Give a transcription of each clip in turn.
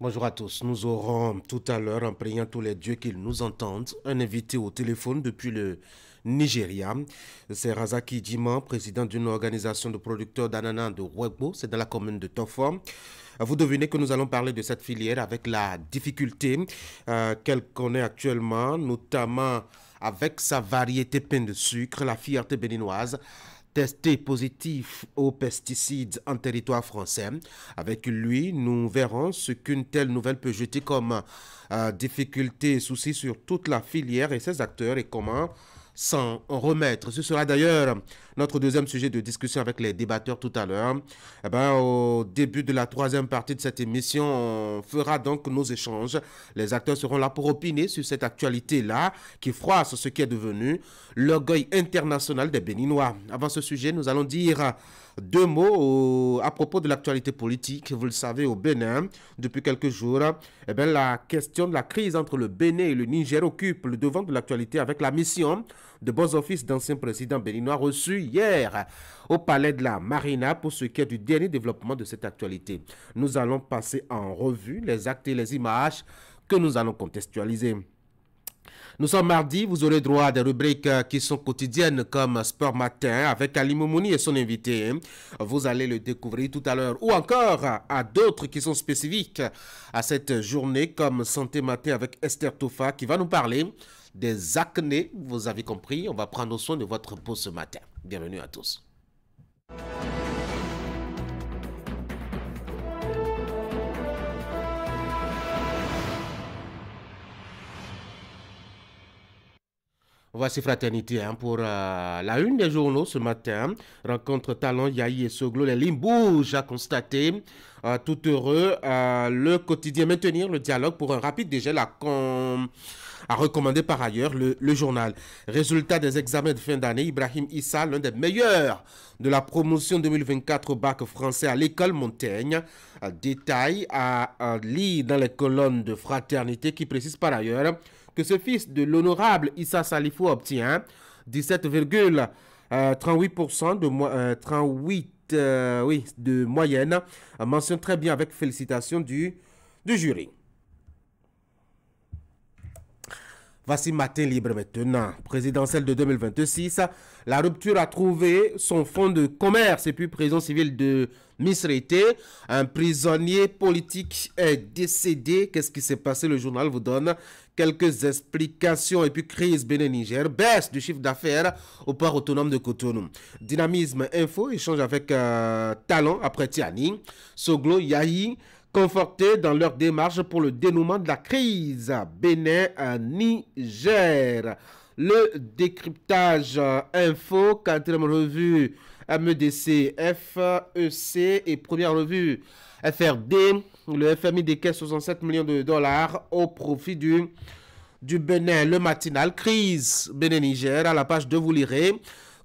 Bonjour à tous. Nous aurons tout à l'heure, en priant tous les dieux qu'ils nous entendent, un invité au téléphone depuis le Nigeria. C'est Razaki Djiman, président d'une organisation de producteurs d'ananas de Ouegbo, c'est dans la commune de Tofor. Vous devinez que nous allons parler de cette filière avec la difficulté qu'elle connaît actuellement, notamment avec sa variété pleine de sucre, la fierté béninoise, testé positif aux pesticides en territoire français. Avec lui, nous verrons ce qu'une telle nouvelle peut jeter comme difficulté et soucis sur toute la filière et ses acteurs et comment s'en remettre. Ce sera d'ailleurs notre deuxième sujet de discussion avec les débatteurs tout à l'heure. Au début de la troisième partie de cette émission, on fera donc nos échanges. Les acteurs seront là pour opiner sur cette actualité-là qui froisse ce qui est devenu l'orgueil international des Béninois. Avant ce sujet, nous allons dire deux mots à propos de l'actualité politique. Vous le savez, au Bénin, depuis quelques jours, la question de la crise entre le Bénin et le Niger occupe le devant de l'actualité avec la mission de bons offices d'anciens présidents béninois reçus hier au palais de la Marina pour ce qui est du dernier développement de cette actualité. Nous allons passer en revue les actes et les images que nous allons contextualiser. Nous sommes mardi, vous aurez droit à des rubriques qui sont quotidiennes comme Sport Matin avec Ali Moumouni et son invité. Vous allez le découvrir tout à l'heure. Ou encore à d'autres qui sont spécifiques à cette journée comme Santé Matin avec Esther Tofa qui va nous parler des acnés. Vous avez compris, on va prendre soin de votre peau ce matin. Bienvenue à tous. Voici Fraternité pour la une des journaux ce matin. Rencontre Talon, Yahi et Soglo. Les lignes bougent à constater. Tout heureux. Le quotidien maintenir le dialogue pour un rapide dégel a recommandé par ailleurs le journal. Résultat des examens de fin d'année, Ibrahim Issa, l'un des meilleurs de la promotion 2024 au bac français à l'école Montaigne. Détail à lire dans les colonnes de Fraternité qui précise par ailleurs que ce fils de l'honorable Issa Salifou obtient 17,38% de moyenne. Mentionne très bien avec félicitations du jury. Voici Matin Libre maintenant. Présidentielle de 2026, la rupture a trouvé son fonds de commerce et puis prison civile de Misrete. Un prisonnier politique est décédé. Qu'est-ce qui s'est passé? Le journal vous donne quelques explications. Et puis crise Bénin-Niger, baisse du chiffre d'affaires au port autonome de Cotonou. Dynamisme Info, échange avec Talon après Tiani. Soglo Yahi, confortés dans leur démarche pour le dénouement de la crise Bénin-Niger. Le décryptage info, quatrième revue MEDC, FEC et première revue FRD. Le FMI décaisse 67 millions de dollars au profit du Bénin. Le matinal, crise Bénin-Niger, à la page 2, vous lirez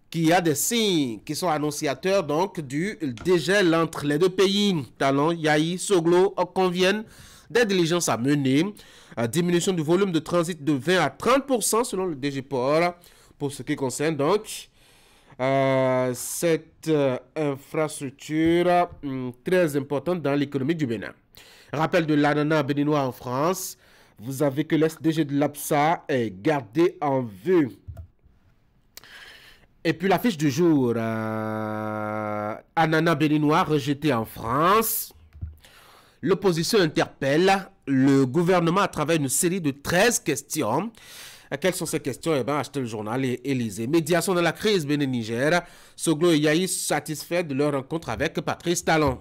qu'il y a des signes qui sont annonciateurs donc du dégel entre les deux pays. Talon, Yahi, Soglo conviennent des diligences à mener. Diminution du volume de transit de 20 à 30% selon le DGPOR pour ce qui concerne donc cette infrastructure très importante dans l'économie du Bénin. Rappel de l'ananas béninois en France. Vous avez que l'SDG de l'APSA est gardé en vue. Et puis l'affiche du jour, ananas béninois rejeté en France. L'opposition interpelle le gouvernement à travers une série de 13 questions. Quelles sont ces questions? Achetez le journal et lisez. Médiation de la crise Bénin-Niger. Soglo et Yahi satisfaits de leur rencontre avec Patrice Talon.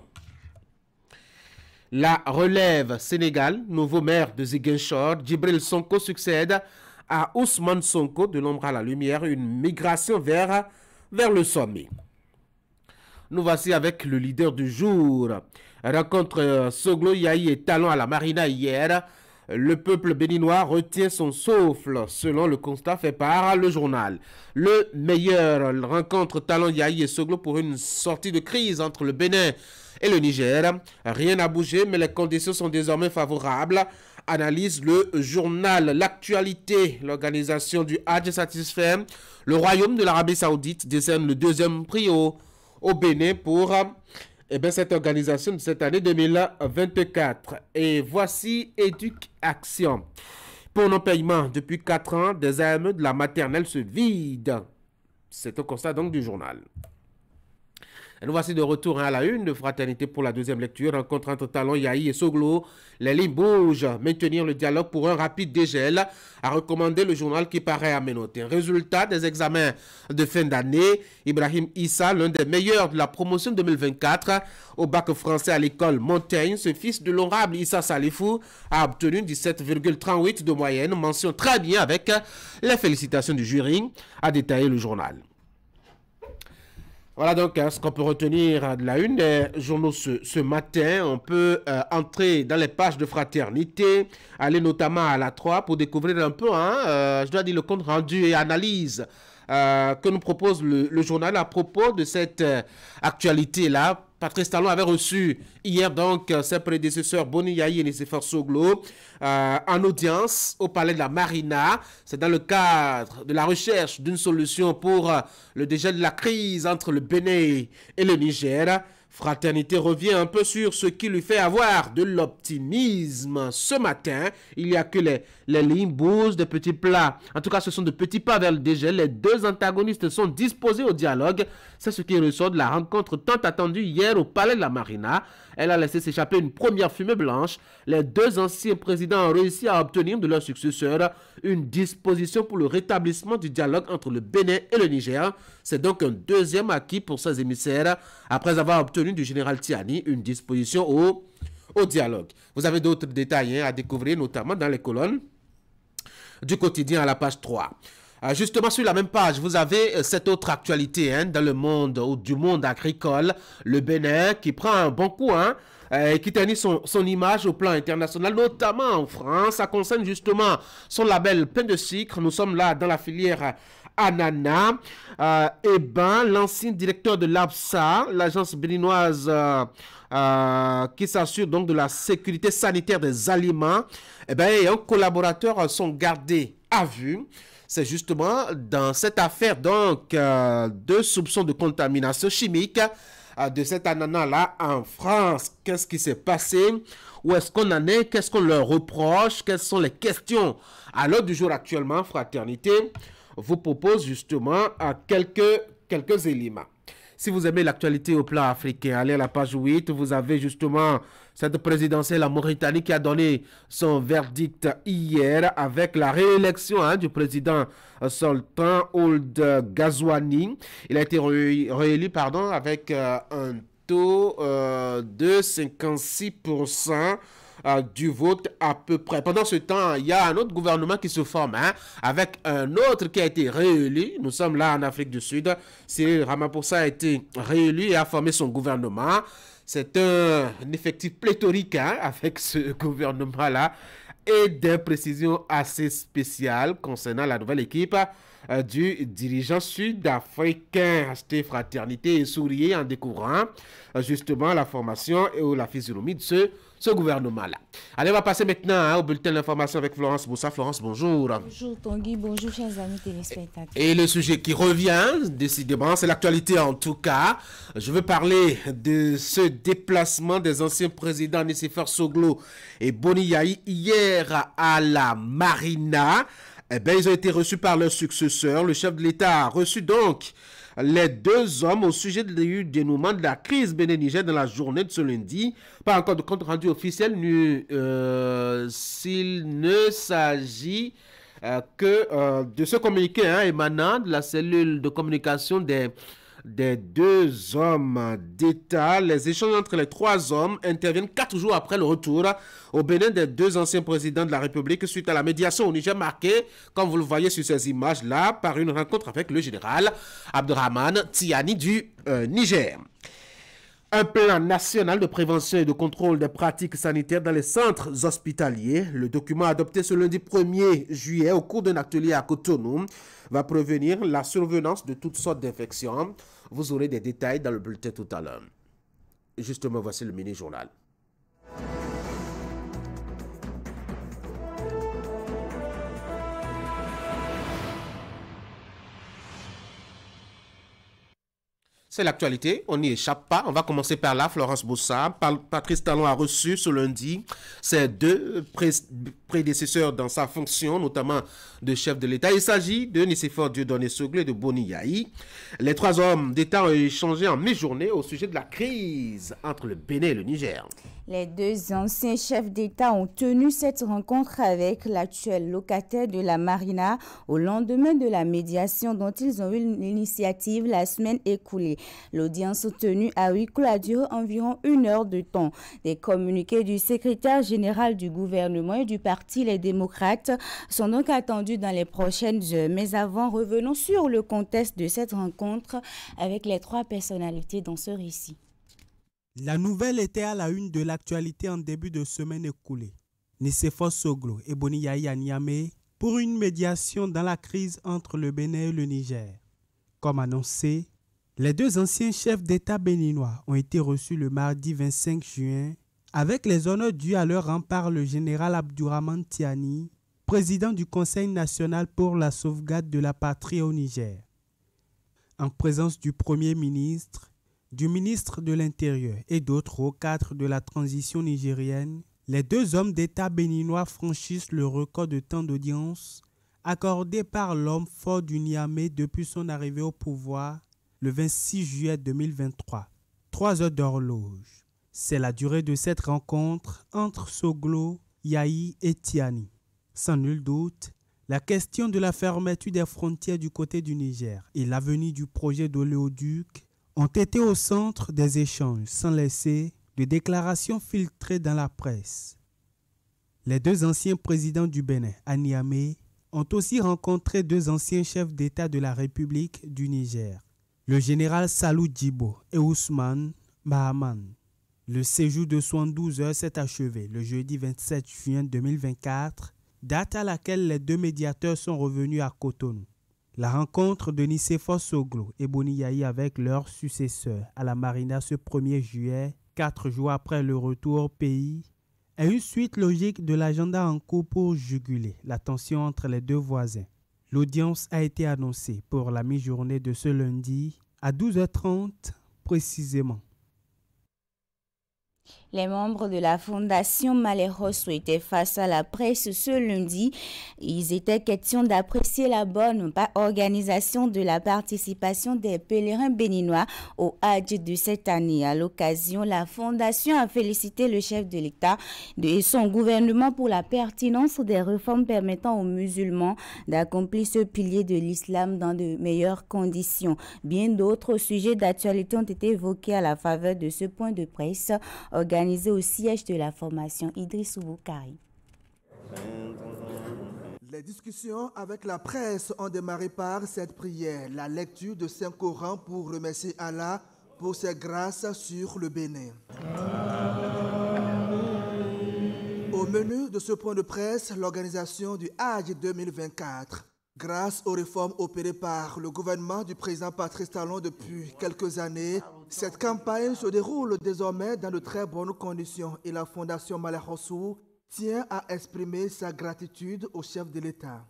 La relève Sénégal, nouveau maire de Ziguinchor, Djibril Sonko succède à Ousmane Sonko, de l'ombre à la lumière, une migration vers le sommet. Nous voici avec le leader du jour. Rencontre Soglo, Yahi et Talon à la Marina hier. Le peuple béninois retient son souffle, selon le constat fait par le journal. Le meilleur rencontre Talon, Yahi et Soglo pour une sortie de crise entre le Bénin et le Niger. Rien n'a bougé, mais les conditions sont désormais favorables. Analyse le journal. L'actualité, l'organisation du Hajj satisfait. Le royaume de l'Arabie Saoudite décerne le deuxième prix au Bénin pour Eh bien, cette organisation de cette année 2024. Et voici Éduc-Action. Pour non-paiement, depuis 4 ans, des AME de la maternelle se vident. C'est un constat donc du journal. Et nous voici de retour à la une de Fraternité pour la deuxième lecture. Rencontre entre Talon, Yahi et Soglo. Les lignes bougent. Maintenir le dialogue pour un rapide dégel, a recommandé le journal qui paraît à Ménoté. Résultat des examens de fin d'année. Ibrahim Issa, l'un des meilleurs de la promotion 2024 au bac français à l'école Montaigne, ce fils de l'honorable Issa Salifou, a obtenu 17,38 de moyenne. Mention très bien avec les félicitations du jury, a détaillé le journal. Voilà donc ce qu'on peut retenir de la une des journaux ce matin. On peut entrer dans les pages de Fraternité, aller notamment à la 3 pour découvrir un peu, je dois dire, le compte rendu et analyse que nous propose le journal à propos de cette actualité-là. Patrice Talon avait reçu hier donc ses prédécesseurs Boni Yahi et Nicéphore Soglo en audience au palais de la Marina. C'est dans le cadre de la recherche d'une solution pour le dégel de la crise entre le Bénin et le Niger. Fraternité revient un peu sur ce qui lui fait avoir de l'optimisme ce matin. Il n'y a que les lignes bougent, des petits plats. En tout cas, ce sont de petits pas vers le dégel. Les deux antagonistes sont disposés au dialogue. C'est ce qui ressort de la rencontre tant attendue hier au palais de la Marina. Elle a laissé s'échapper une première fumée blanche. Les deux anciens présidents ont réussi à obtenir de leurs successeurs une disposition pour le rétablissement du dialogue entre le Bénin et le Niger. C'est donc un deuxième acquis pour ces émissaires après avoir obtenu du général Tiani une disposition au dialogue. Vous avez d'autres détails à découvrir, notamment dans les colonnes du quotidien à la page 3. Justement, sur la même page, vous avez cette autre actualité dans le monde ou du monde agricole, le Bénin qui prend un bon coup, et qui ternit son image au plan international, notamment en France. Ça concerne justement son label pain de sucre. Nous sommes là dans la filière ananas. L'ancien directeur de l'APSA, l'agence béninoise qui s'assure donc de la sécurité sanitaire des aliments, et un collaborateur sont gardés à vue. C'est justement dans cette affaire donc de soupçons de contamination chimique de cet ananas-là en France. Qu'est-ce qui s'est passé? Où est-ce qu'on en est? Qu'est-ce qu'on leur reproche? Quelles sont les questions? À l'heure du jour actuellement, Fraternité vous propose justement quelques éléments. Si vous aimez l'actualité au plan africain, allez à la page 8, vous avez justement cette présidentielle en Mauritanie qui a donné son verdict hier avec la réélection du président Sultan Ould Ghazouani. Il a été réélu avec un taux de 56%. Du vote à peu près. Pendant ce temps, il y a un autre gouvernement qui se forme avec un autre qui a été réélu. Nous sommes là en Afrique du Sud. Cyril Ramaphosa a été réélu et a formé son gouvernement. C'est un effectif pléthorique avec ce gouvernement-là et des précisions assez spéciales concernant la nouvelle équipe du dirigeant sud-africain. Acheter Fraternité et sourire en découvrant justement la formation et la physionomie de ce gouvernement-là. Allez, on va passer maintenant au bulletin d'information avec Florence Boussa. Florence, bonjour. Bonjour Tanguy, bonjour chers amis téléspectateurs. Et le sujet qui revient, décidément, c'est l'actualité en tout cas. Je veux parler de ce déplacement des anciens présidents Nicéphore Soglo et Boni Yahi hier à la Marina. Ils ont été reçus par leurs successeurs. Le chef de l'État a reçu donc les deux hommes au sujet du dénouement de la crise Bénin-Niger dans la journée de ce lundi. Pas encore de compte rendu officiel, s'il ne s'agit que de ce communiqué émanant de la cellule de communication des deux hommes d'État. Les échanges entre les trois hommes interviennent 4 jours après le retour au Bénin des deux anciens présidents de la République suite à la médiation au Niger marquée, comme vous le voyez sur ces images-là, par une rencontre avec le général Abderrahmane Tiani du Niger. Un plan national de prévention et de contrôle des pratiques sanitaires dans les centres hospitaliers. Le document adopté ce lundi 1er juillet au cours d'un atelier à Cotonou va prévenir la survenance de toutes sortes d'infections. Vous aurez des détails dans le bulletin tout à l'heure. Justement, voici le mini-journal. C'est l'actualité, on n'y échappe pas. On va commencer par là, Florence Boussa. Patrice Talon a reçu ce lundi ses deux prédécesseurs dans sa fonction, notamment de chef de l'État. Il s'agit de Nicéphore Dieudonné Soglo et de Boni Yayi. Les trois hommes d'État ont échangé en mi-journée au sujet de la crise entre le Bénin et le Niger. Les deux anciens chefs d'État ont tenu cette rencontre avec l'actuel locataire de la Marina au lendemain de la médiation dont ils ont eu l'initiative la semaine écoulée. L'audience tenue à huis clos a duré environ 1 heure de temps. Des communiqués du secrétaire général du gouvernement et du parti Les Démocrates sont donc attendus dans les prochaines heures. Mais avant, revenons sur le contexte de cette rencontre avec les trois personnalités dans ce récit. La nouvelle était à la une de l'actualité en début de semaine écoulée. Nicéphore Soglo et Boni Yayi à Niamey pour une médiation dans la crise entre le Bénin et le Niger. Comme annoncé, les deux anciens chefs d'État béninois ont été reçus le mardi 25 juin avec les honneurs dus à leur rang par le général Abdourahmane Tiani, président du Conseil national pour la sauvegarde de la patrie au Niger. En présence du Premier ministre, du ministre de l'Intérieur et d'autres hauts cadres de la transition nigérienne, les deux hommes d'État béninois franchissent le record de temps d'audience accordé par l'homme fort du Niamey depuis son arrivée au pouvoir le 26 juillet 2023. 3 heures d'horloge. C'est la durée de cette rencontre entre Soglo, Yayi et Tiani. Sans nul doute, la question de la fermeture des frontières du côté du Niger et l'avenir du projet d'oléoduc ont été au centre des échanges sans laisser de déclarations filtrées dans la presse. Les deux anciens présidents du Bénin, à Niamey, ont aussi rencontré deux anciens chefs d'État de la République du Niger, le général Salou Djibo et Ousmane Mahaman. Le séjour de 72 heures s'est achevé le jeudi 27 juin 2024, date à laquelle les deux médiateurs sont revenus à Cotonou. La rencontre de Nicéphore Soglo et Boni Yayi avec leurs successeurs à la Marina ce 1er juillet, 4 jours après le retour au pays, est une suite logique de l'agenda en cours pour juguler la tension entre les deux voisins. L'audience a été annoncée pour la mi-journée de ce lundi à 12h30 précisément. Les membres de la Fondation Malheroso étaient face à la presse ce lundi. Il était question d'apprécier la bonne organisation de la participation des pèlerins béninois au Hadj de cette année. À l'occasion, la Fondation a félicité le chef de l'État et son gouvernement pour la pertinence des réformes permettant aux musulmans d'accomplir ce pilier de l'islam dans de meilleures conditions. Bien d'autres sujets d'actualité ont été évoqués à la faveur de ce point de presse organisé au siège de la formation Idrissou Boukari. Les discussions avec la presse ont démarré par cette prière, la lecture de Saint-Coran pour remercier Allah pour ses grâces sur le Bénin. Au menu de ce point de presse, l'organisation du Hadj 2024. Grâce aux réformes opérées par le gouvernement du président Patrice Talon depuis quelques années, cette campagne se déroule désormais dans de très bonnes conditions et la Fondation Malheroso tient à exprimer sa gratitude au chef de l'État.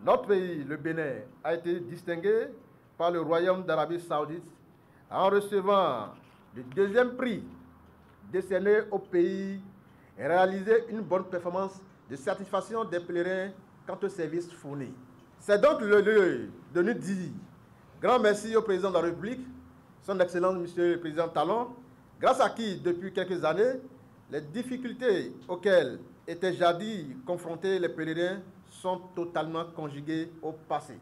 Notre pays, le Bénin, a été distingué par le Royaume d'Arabie Saoudite en recevant le 2e prix décerné au pays et réalisé une bonne performance de satisfaction des pèlerins quant aux services fournis. C'est donc le lieu de nous dire grand merci au président de la République, son Excellence Monsieur le Président Talon, grâce à qui, depuis quelques années, les difficultés auxquelles étaient jadis confrontés les pèlerins sont totalement conjuguées au passé.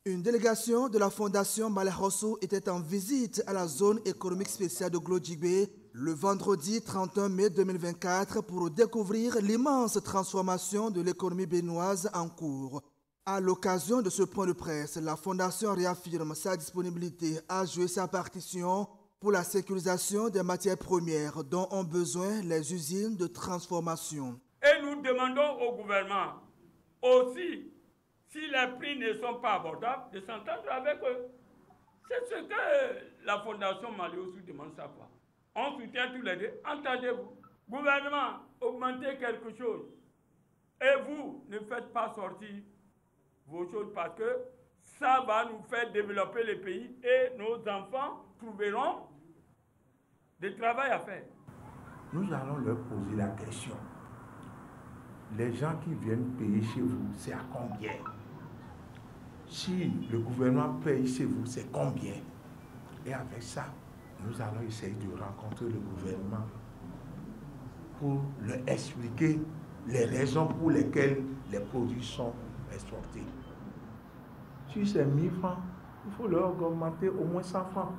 Une délégation de la Fondation Malheroso était en visite à la zone économique spéciale de Glodjibé le vendredi 31 mai 2024 pour découvrir l'immense transformation de l'économie béninoise en cours. À l'occasion de ce point de presse, la Fondation réaffirme sa disponibilité à jouer sa partition pour la sécurisation des matières premières dont ont besoin les usines de transformation. Et nous demandons au gouvernement aussi, si les prix ne sont pas abordables, de s'entendre avec eux. C'est ce que la Fondation Malheroso demande ça quoi. On soutient tous les deux, entendez-vous. Gouvernement, augmentez quelque chose. Et vous, ne faites pas sortir vos choses parce que Ça va nous faire développer le pays et nos enfants trouveront du travail à faire. Nous allons leur poser la question. Les gens qui viennent payer chez vous, c'est à combien? Si le gouvernement paye chez vous, c'est combien? Et avec ça, nous allons essayer de rencontrer le gouvernement pour leur expliquer les raisons pour lesquelles les produits sont exportés. Si c'est 1000 francs, il faut leur augmenter au moins 100 francs.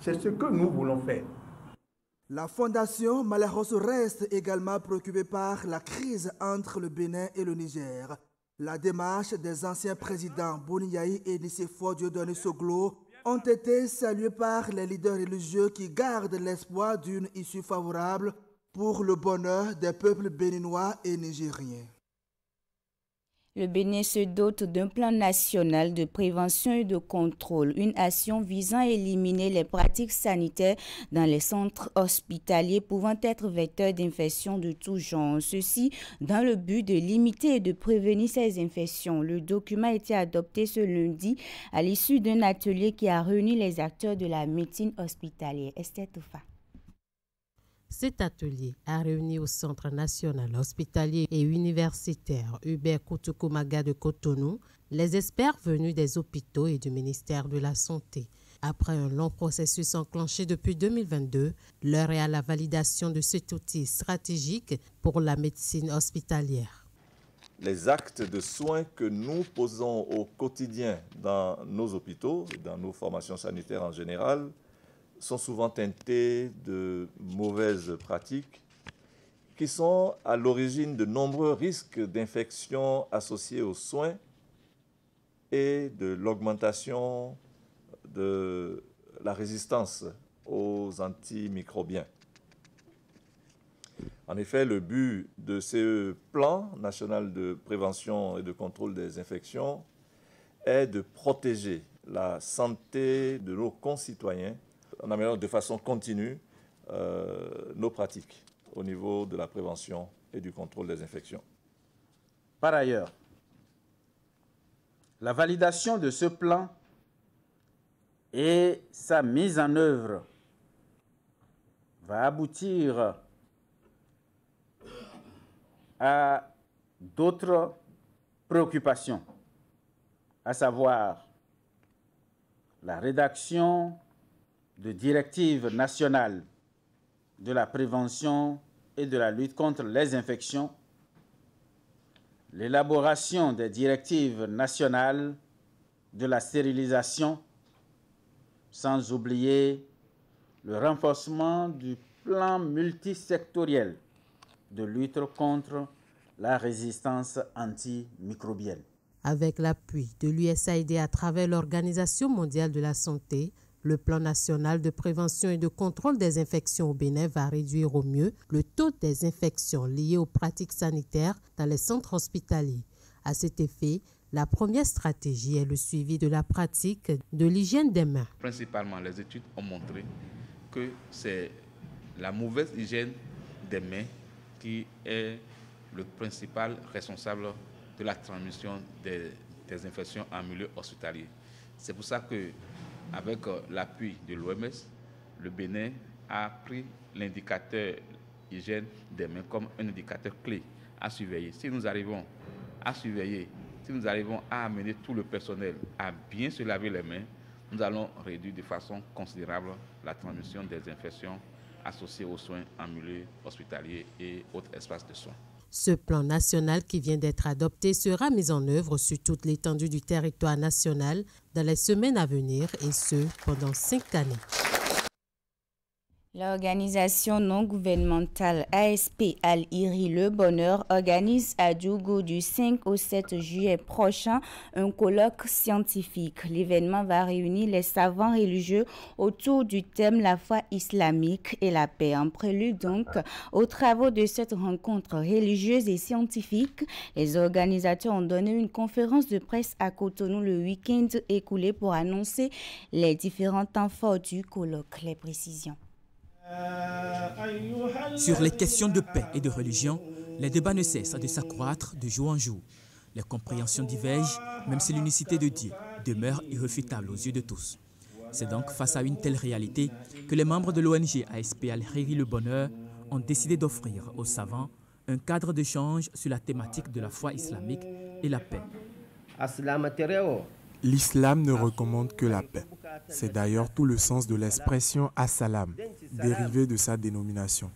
C'est ce que nous voulons faire. La Fondation Malheureux reste également préoccupée par la crise entre le Bénin et le Niger. La démarche des anciens présidents Boni Yayi et Nicéphore Dieudonné Soglo ont été saluées par les leaders religieux qui gardent l'espoir d'une issue favorable pour le bonheur des peuples béninois et nigériens. Le Bénin se dote d'un plan national de prévention et de contrôle, une action visant à éliminer les pratiques sanitaires dans les centres hospitaliers pouvant être vecteurs d'infections de tout genre. Ceci dans le but de limiter et de prévenir ces infections. Le document a été adopté ce lundi à l'issue d'un atelier qui a réuni les acteurs de la médecine hospitalière. Esther Toufa. Cet atelier a réuni au Centre national hospitalier et universitaire Hubert Koutoukou-Maga de Cotonou les experts venus des hôpitaux et du ministère de la Santé. Après un long processus enclenché depuis 2022, l'heure est à la validation de cet outil stratégique pour la médecine hospitalière. Les actes de soins que nous posons au quotidien dans nos hôpitaux et dans nos formations sanitaires en général sont souvent teintés de mauvaises pratiques qui sont à l'origine de nombreux risques d'infection associés aux soins et de l'augmentation de la résistance aux antimicrobiens. En effet, le but de ce plan national de prévention et de contrôle des infections est de protéger la santé de nos concitoyens en améliorant de façon continue nos pratiques au niveau de la prévention et du contrôle des infections. Par ailleurs, la validation de ce plan et sa mise en œuvre va aboutir à d'autres préoccupations, à savoir la rédaction de directives nationales de la prévention et de la lutte contre les infections, l'élaboration des directives nationales de la stérilisation, sans oublier le renforcement du plan multisectoriel de lutte contre la résistance antimicrobienne. Avec l'appui de l'USAID à travers l'Organisation mondiale de la santé, le plan national de prévention et de contrôle des infections au Bénin va réduire au mieux le taux des infections liées aux pratiques sanitaires dans les centres hospitaliers. À cet effet, la première stratégie est le suivi de la pratique de l'hygiène des mains. Principalement, les études ont montré que c'est la mauvaise hygiène des mains qui est le principal responsable de la transmission des infections en milieu hospitalier. C'est pour ça que, avec l'appui de l'OMS, le Bénin a pris l'indicateur hygiène des mains comme un indicateur clé à surveiller. Si nous arrivons à surveiller, si nous arrivons à amener tout le personnel à bien se laver les mains, nous allons réduire de façon considérable la transmission des infections associées aux soins en milieu hospitalier et autres espaces de soins. Ce plan national qui vient d'être adopté sera mis en œuvre sur toute l'étendue du territoire national dans les semaines à venir et ce, pendant 5 années. L'organisation non gouvernementale ASP Al-Iri Le Bonheur organise à Djougou du 5 au 7 juillet prochain un colloque scientifique. L'événement va réunir les savants religieux autour du thème la foi islamique et la paix. En prélude donc aux travaux de cette rencontre religieuse et scientifique, les organisateurs ont donné une conférence de presse à Cotonou le week-end écoulé pour annoncer les différents temps forts du colloque. Les précisions. Sur les questions de paix et de religion, les débats ne cessent de s'accroître de jour en jour. Les compréhensions divergent, même si l'unicité de Dieu demeure irréfutable aux yeux de tous. C'est donc face à une telle réalité que les membres de l'ONG ASP Al-Khayri Le Bonheur ont décidé d'offrir aux savants un cadre d'échange sur la thématique de la foi islamique et la paix. L'islam ne recommande que la paix. C'est d'ailleurs tout le sens de l'expression As-Salam, dérivée de sa dénomination.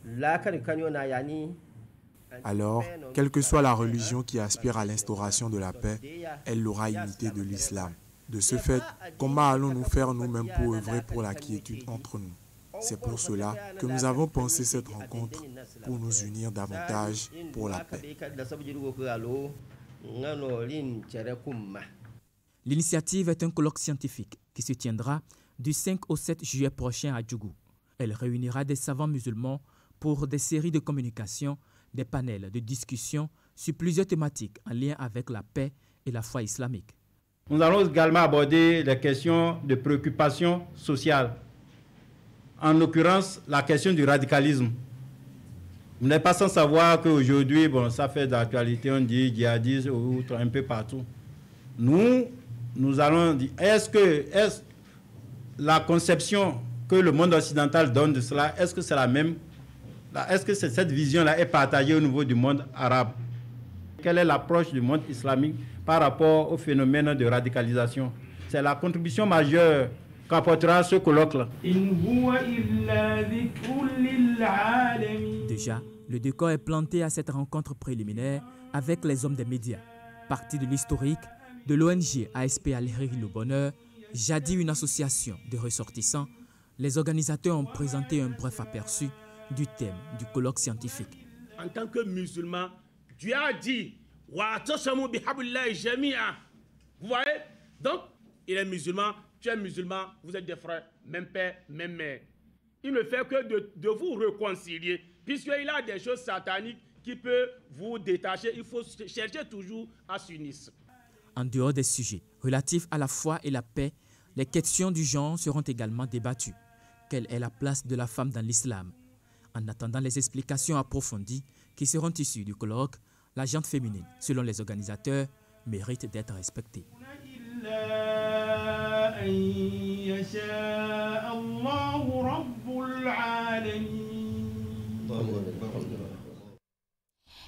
Alors, quelle que soit la religion qui aspire à l'instauration de la paix, elle l'aura imité de l'islam. De ce fait, comment allons-nous faire nous-mêmes pour œuvrer pour la quiétude entre nous? C'est pour cela que nous avons pensé cette rencontre pour nous unir davantage pour la paix. L'initiative est un colloque scientifique qui se tiendra du 5 au 7 juillet prochain à Djougou. Elle réunira des savants musulmans pour des séries de communications, des panels de discussion sur plusieurs thématiques en lien avec la paix et la foi islamique. Nous allons également aborder les questions de préoccupation sociale. En l'occurrence, la question du radicalisme. Vous n'êtes pas sans savoir qu'aujourd'hui, ça fait d'actualité, on dit djihadisme ou autre, un peu partout. Nous allons dire, est-ce la conception que le monde occidental donne de cela, est-ce que c'est la même? Est-ce que cette vision-là est partagée au niveau du monde arabe? Quelle est l'approche du monde islamique par rapport au phénomène de radicalisation? C'est la contribution majeure qu'apportera ce colloque-là. Déjà, le décor est planté à cette rencontre préliminaire avec les hommes des médias. Partie de l'historique de l'ONG ASP Al-Khayri Le Bonheur, jadis une association de ressortissants, les organisateurs ont présenté un bref aperçu du thème du colloque scientifique. En tant que musulman, Dieu a dit « Vous voyez? Donc, il est musulman, tu es musulman, vous êtes des frères, même père, même mère. Il ne fait que de vous réconcilier, puisqu'il a des choses sataniques qui peuvent vous détacher. Il faut chercher toujours à s'unir. » En dehors des sujets relatifs à la foi et la paix, les questions du genre seront également débattues. Quelle est la place de la femme dans l'islam? En attendant les explications approfondies qui seront issues du colloque, la gente féminine, selon les organisateurs, mérite d'être respectée.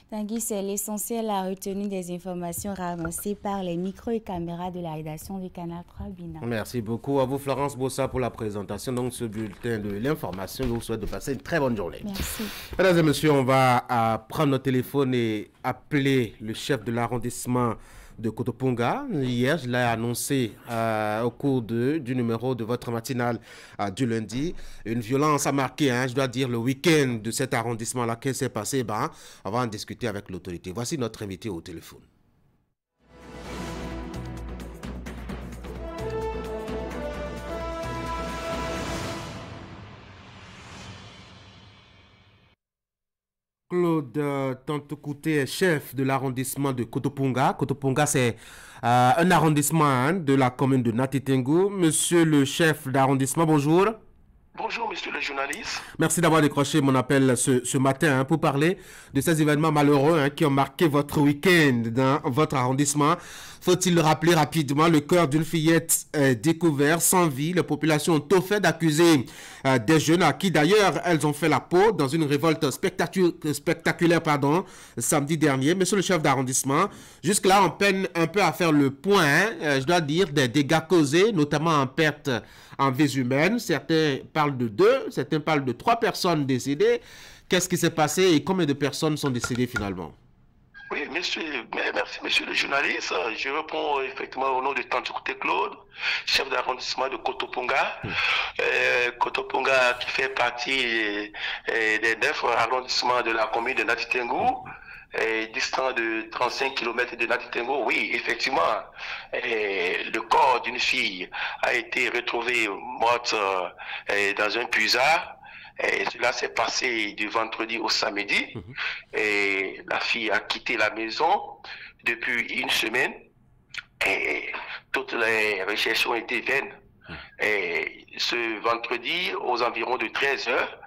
Tanguy, c'est l'essentiel, la retenue des informations ramassées par les micros et caméras de la rédaction du Canal 3 Bina. Merci beaucoup à vous, Florence Bossa, pour la présentation. Donc, ce bulletin de l'information, je vous souhaite de passer une très bonne journée. Merci. Mesdames et messieurs, on va prendre notre téléphone et appeler le chef de l'arrondissement de Kotoponga. Hier, je l'ai annoncé au cours du numéro de votre matinale du lundi. Une violence a marqué, je dois dire, le week-end de cet arrondissement-là. Qu'est-ce qui s'est passé? On va en discuter avec l'autorité. Voici notre invité au téléphone. Claude Tantokouté est chef de l'arrondissement de Kotoponga. Kotoponga, c'est un arrondissement de la commune de Natitengu. Monsieur le chef d'arrondissement, bonjour. Bonjour, monsieur le journaliste. Merci d'avoir décroché mon appel ce matin pour parler de ces événements malheureux qui ont marqué votre week-end dans votre arrondissement. Faut-il le rappeler rapidement, le corps d'une fillette découvert sans vie. Les populations ont tout fait d'accuser des jeunes à qui d'ailleurs elles ont fait la peau dans une révolte spectaculaire samedi dernier. Monsieur le chef d'arrondissement, jusque-là on peine un peu à faire le point, je dois dire, des dégâts causés, notamment en perte en vies humaines. Certains parlent de 2, certains parlent de 3 personnes décédées. Qu'est-ce qui s'est passé et combien de personnes sont décédées finalement? Oui, merci monsieur le journaliste. Je réponds effectivement au nom de Tantokouté Claude, chef d'arrondissement de Kotoponga. Kotoponga qui fait partie des 9 arrondissements de la commune de Natitengu. Distant de 35 km de Natitengu, oui, effectivement, le corps d'une fille a été retrouvé morte dans un puisard. Cela s'est passé du vendredi au samedi. Et la fille a quitté la maison depuis une semaine. Et toutes les recherches ont été vaines. Et ce vendredi, aux environs de 13 heures,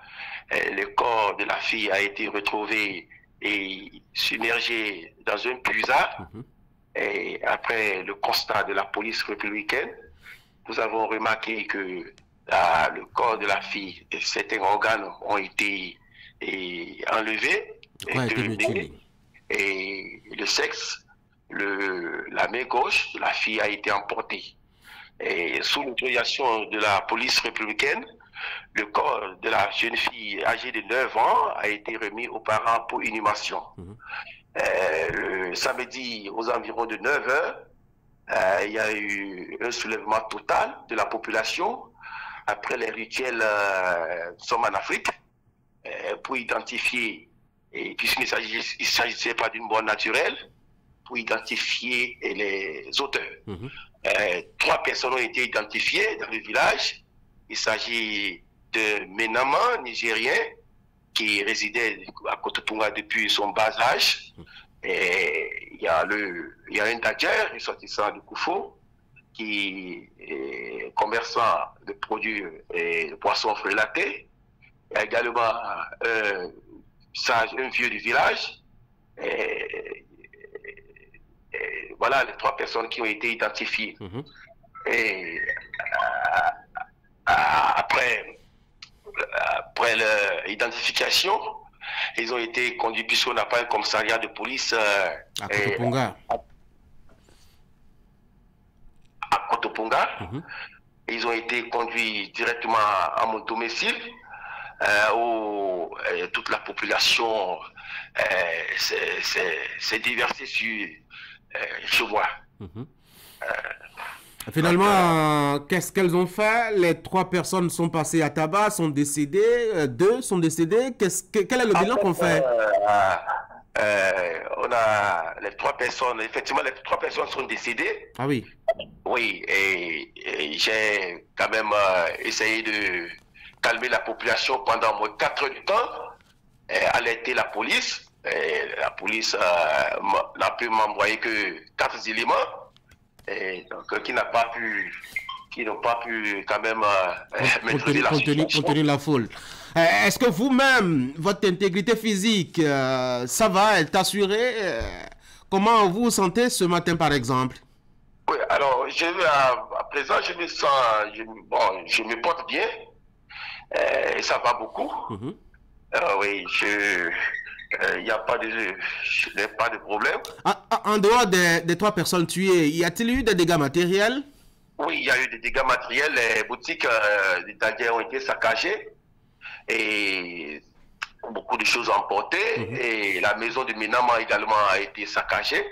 le corps de la fille a été retrouvé et submergé dans un puisard. Et après le constat de la police républicaine, nous avons remarqué que le corps de la fille et certains organes ont été enlevés. Et le sexe, la main gauche de la fille a été emportée. Et sous l'autorisation de la police républicaine, le corps de la jeune fille âgée de 9 ans a été remis aux parents pour inhumation. Le samedi, aux environs de 9 h, il y a eu un soulèvement total de la population après les rituels Sommes en Afrique pour identifier, et puisqu'il ne s'agissait pas d'une mort naturelle, pour identifier les auteurs. 3 personnes ont été identifiées dans le village. Il s'agit de Menama, Nigérien, qui résidait à Kotopunga depuis son bas âge. Et il y a un Dadjer, ressortissant de Koufou, qui est commerçant de produits et de poissons frelatés. Il y a également un vieux du village. Et voilà les 3 personnes qui ont été identifiées. Et après leur identification, ils ont été conduits, puisqu'on n'a pas un commissariat de police à Kotopunga. À Kotopunga. Ils ont été conduits directement à mon domicile, où toute la population s'est déversée chez moi. Finalement, qu'est-ce qu'elles ont fait? Les 3 personnes sont passées à tabac, sont décédées, 2 sont décédés. Quel est le bilan qu'on fait? On a les 3 personnes, effectivement, les 3 personnes sont décédées. Ah oui. Oui, et j'ai quand même essayé de calmer la population pendant au moins 4 heures du temps, alerter la police. La police n'a pu m'envoyer que 4 éléments. Et donc, qui n'ont pas pu quand même maîtriser la situation. Contenir la foule. Est-ce que vous-même, votre intégrité physique, ça va, elle est assurée? Comment vous vous sentez ce matin, par exemple? Oui, alors, à présent, je me sens, je me porte bien, et ça va beaucoup. Oui, il n'y a pas de problème. En dehors des 3 personnes tuées, y a-t-il eu des dégâts matériels? Oui, il y a eu des dégâts matériels. Les boutiques des Dadjer ont été saccagées et beaucoup de choses emportées. Et la maison de Menama également a été saccagée.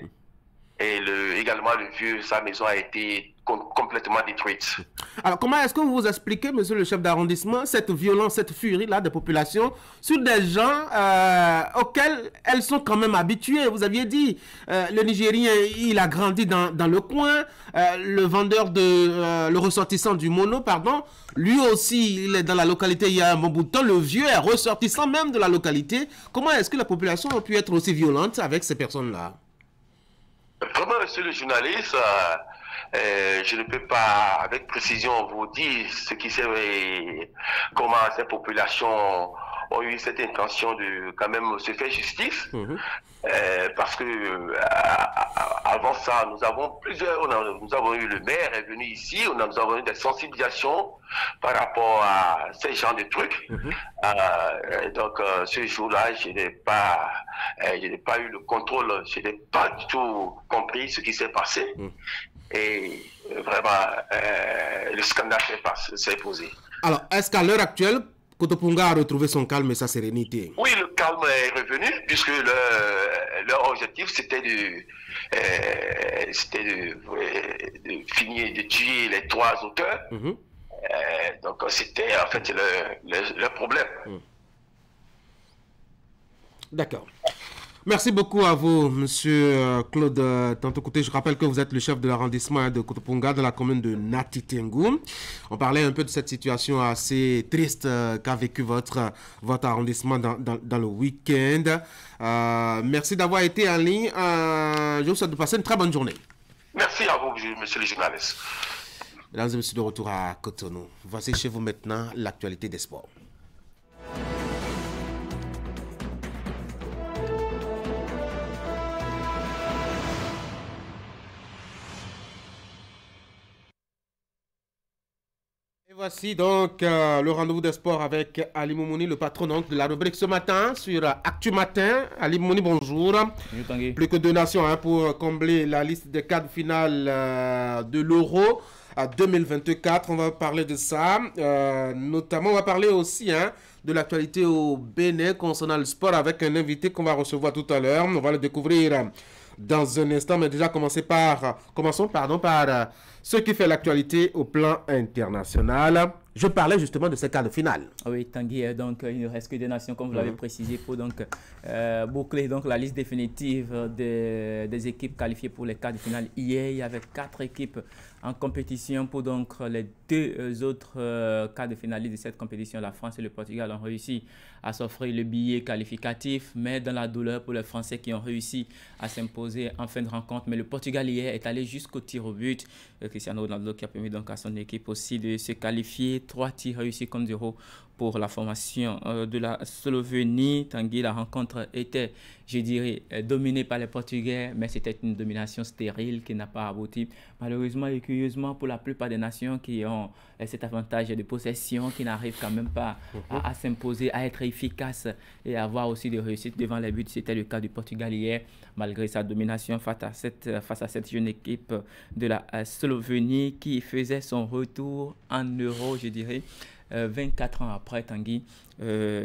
Et également le vieux, sa maison a été complètement détruite. Alors comment est-ce que vous vous expliquez, monsieur le chef d'arrondissement, cette violence, cette furie-là des populations sur des gens auxquels elles sont quand même habituées? Vous aviez dit, le Nigérien, il a grandi dans le coin, le vendeur le ressortissant du Mono, pardon, lui aussi, il est dans la localité il y a un bon bout de temps, le vieux est ressortissant même de la localité. Comment est-ce que la population a pu être aussi violente avec ces personnes-là? Vraiment, monsieur le journaliste, je ne peux pas avec précision vous dire comment ces populations ont eu cette intention de quand même se faire justice. Parce que avant ça, nous avons eu le maire est venu ici, nous avons eu des sensibilisations par rapport à ces genres de trucs. Donc ce jour-là, je n'ai pas eu le contrôle, je n'ai pas du tout compris ce qui s'est passé. Et vraiment, le scandale s'est posé. Alors, est-ce qu'à l'heure actuelle, Kotopunga a retrouvé son calme et sa sérénité? Oui, le calme est revenu, puisque leur objectif, c'était de finir de tuer les 3 auteurs. Donc, c'était en fait le problème. D'accord. Merci beaucoup à vous, monsieur Claude Tantokouté. Je rappelle que vous êtes le chef de l'arrondissement de Kotopunga dans la commune de Natitengu. On parlait un peu de cette situation assez triste qu'a vécu votre arrondissement dans le week-end. Merci d'avoir été en ligne. Je vous souhaite de passer une très bonne journée. Merci à vous, monsieur le journaliste. Mesdames et messieurs, de retour à Cotonou. Voici chez vous maintenant l'actualité des sports. Voici donc le rendez-vous des sports avec Ali Moumouni, le patron donc, de la rubrique ce matin sur Actu Matin. Ali Moumouni, bonjour. Bonjour. Plus que 2 nations pour combler la liste des quarts de finale de l'Euro à 2024. On va parler de ça. Notamment, on va parler aussi de l'actualité au Bénin concernant le sport avec un invité qu'on va recevoir tout à l'heure. On va le découvrir dans un instant, mais déjà commençons par ce qui fait l'actualité au plan international. Je parlais justement de ces quarts de finale. Oui, Tanguy, donc il ne reste que 2 nations, comme vous l'avez précisé, pour donc boucler donc la liste définitive des équipes qualifiées pour les quarts de finale. Hier, il y avait 4 équipes en compétition pour donc les 2 autres quarts de finalistes de cette compétition. La France et le Portugal ont réussi à s'offrir le billet qualificatif, mais dans la douleur pour les Français qui ont réussi à s'imposer en fin de rencontre. Mais le Portugal hier est allé jusqu'au tir au but. Cristiano Ronaldo qui a permis donc à son équipe aussi de se qualifier. 3 tirs réussis contre 0 pour la formation de la Slovénie. Tanguy, la rencontre était, je dirais, dominée par les Portugais, mais c'était une domination stérile qui n'a pas abouti. Malheureusement et curieusement, pour la plupart des nations qui ont cet avantage de possession, qui n'arrivent quand même pas à s'imposer, à être efficaces et à avoir aussi des réussites devant les buts. C'était le cas du Portugal hier, malgré sa domination face à cette jeune équipe de la Slovénie qui faisait son retour en Euro, je dirais. 24 ans après, Tanguy,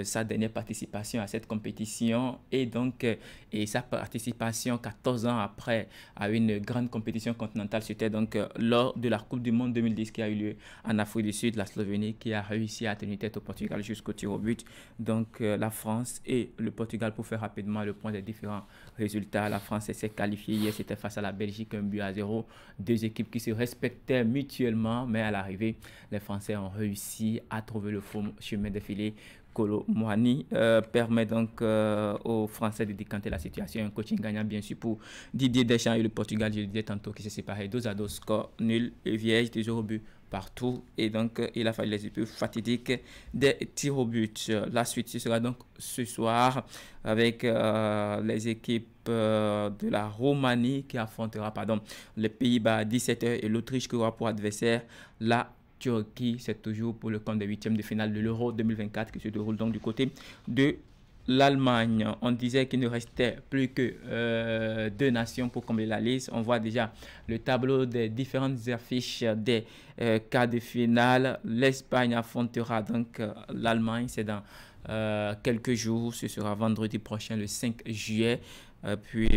sa dernière participation à cette compétition et donc et sa participation 14 ans après à une grande compétition continentale, c'était donc lors de la Coupe du Monde 2010 qui a eu lieu en Afrique du Sud, la Slovénie qui a réussi à tenir tête au Portugal jusqu'au tir au but. Donc la France et le Portugal, pour faire rapidement le point des différents résultats, la France s'est qualifiée hier, c'était face à la Belgique 1-0, 2 équipes qui se respectaient mutuellement, mais à l'arrivée, les Français ont réussi à trouver le faux chemin défilé. Kolo Muani permet donc aux Français de décanter la situation. Un coaching gagnant bien sûr pour Didier Deschamps et le Portugal, je le disais tantôt, qui s'est séparé 2-2, score nul et vierge, 2 au but partout. Et donc il a fallu les épreuves fatidiques des tirs au but. La suite, ce sera donc ce soir avec les équipes de la Roumanie qui affrontera les Pays-Bas à 17h et l'Autriche qui aura pour adversaire la Turquie. C'est toujours pour le compte des 8e de finale de l'Euro 2024 qui se déroule donc du côté de l'Allemagne. On disait qu'il ne restait plus que 2 nations pour combler la liste. On voit déjà le tableau des différentes affiches des quarts de finale. L'Espagne affrontera donc l'Allemagne. C'est dans quelques jours. Ce sera vendredi prochain, le 5 juillet. Puis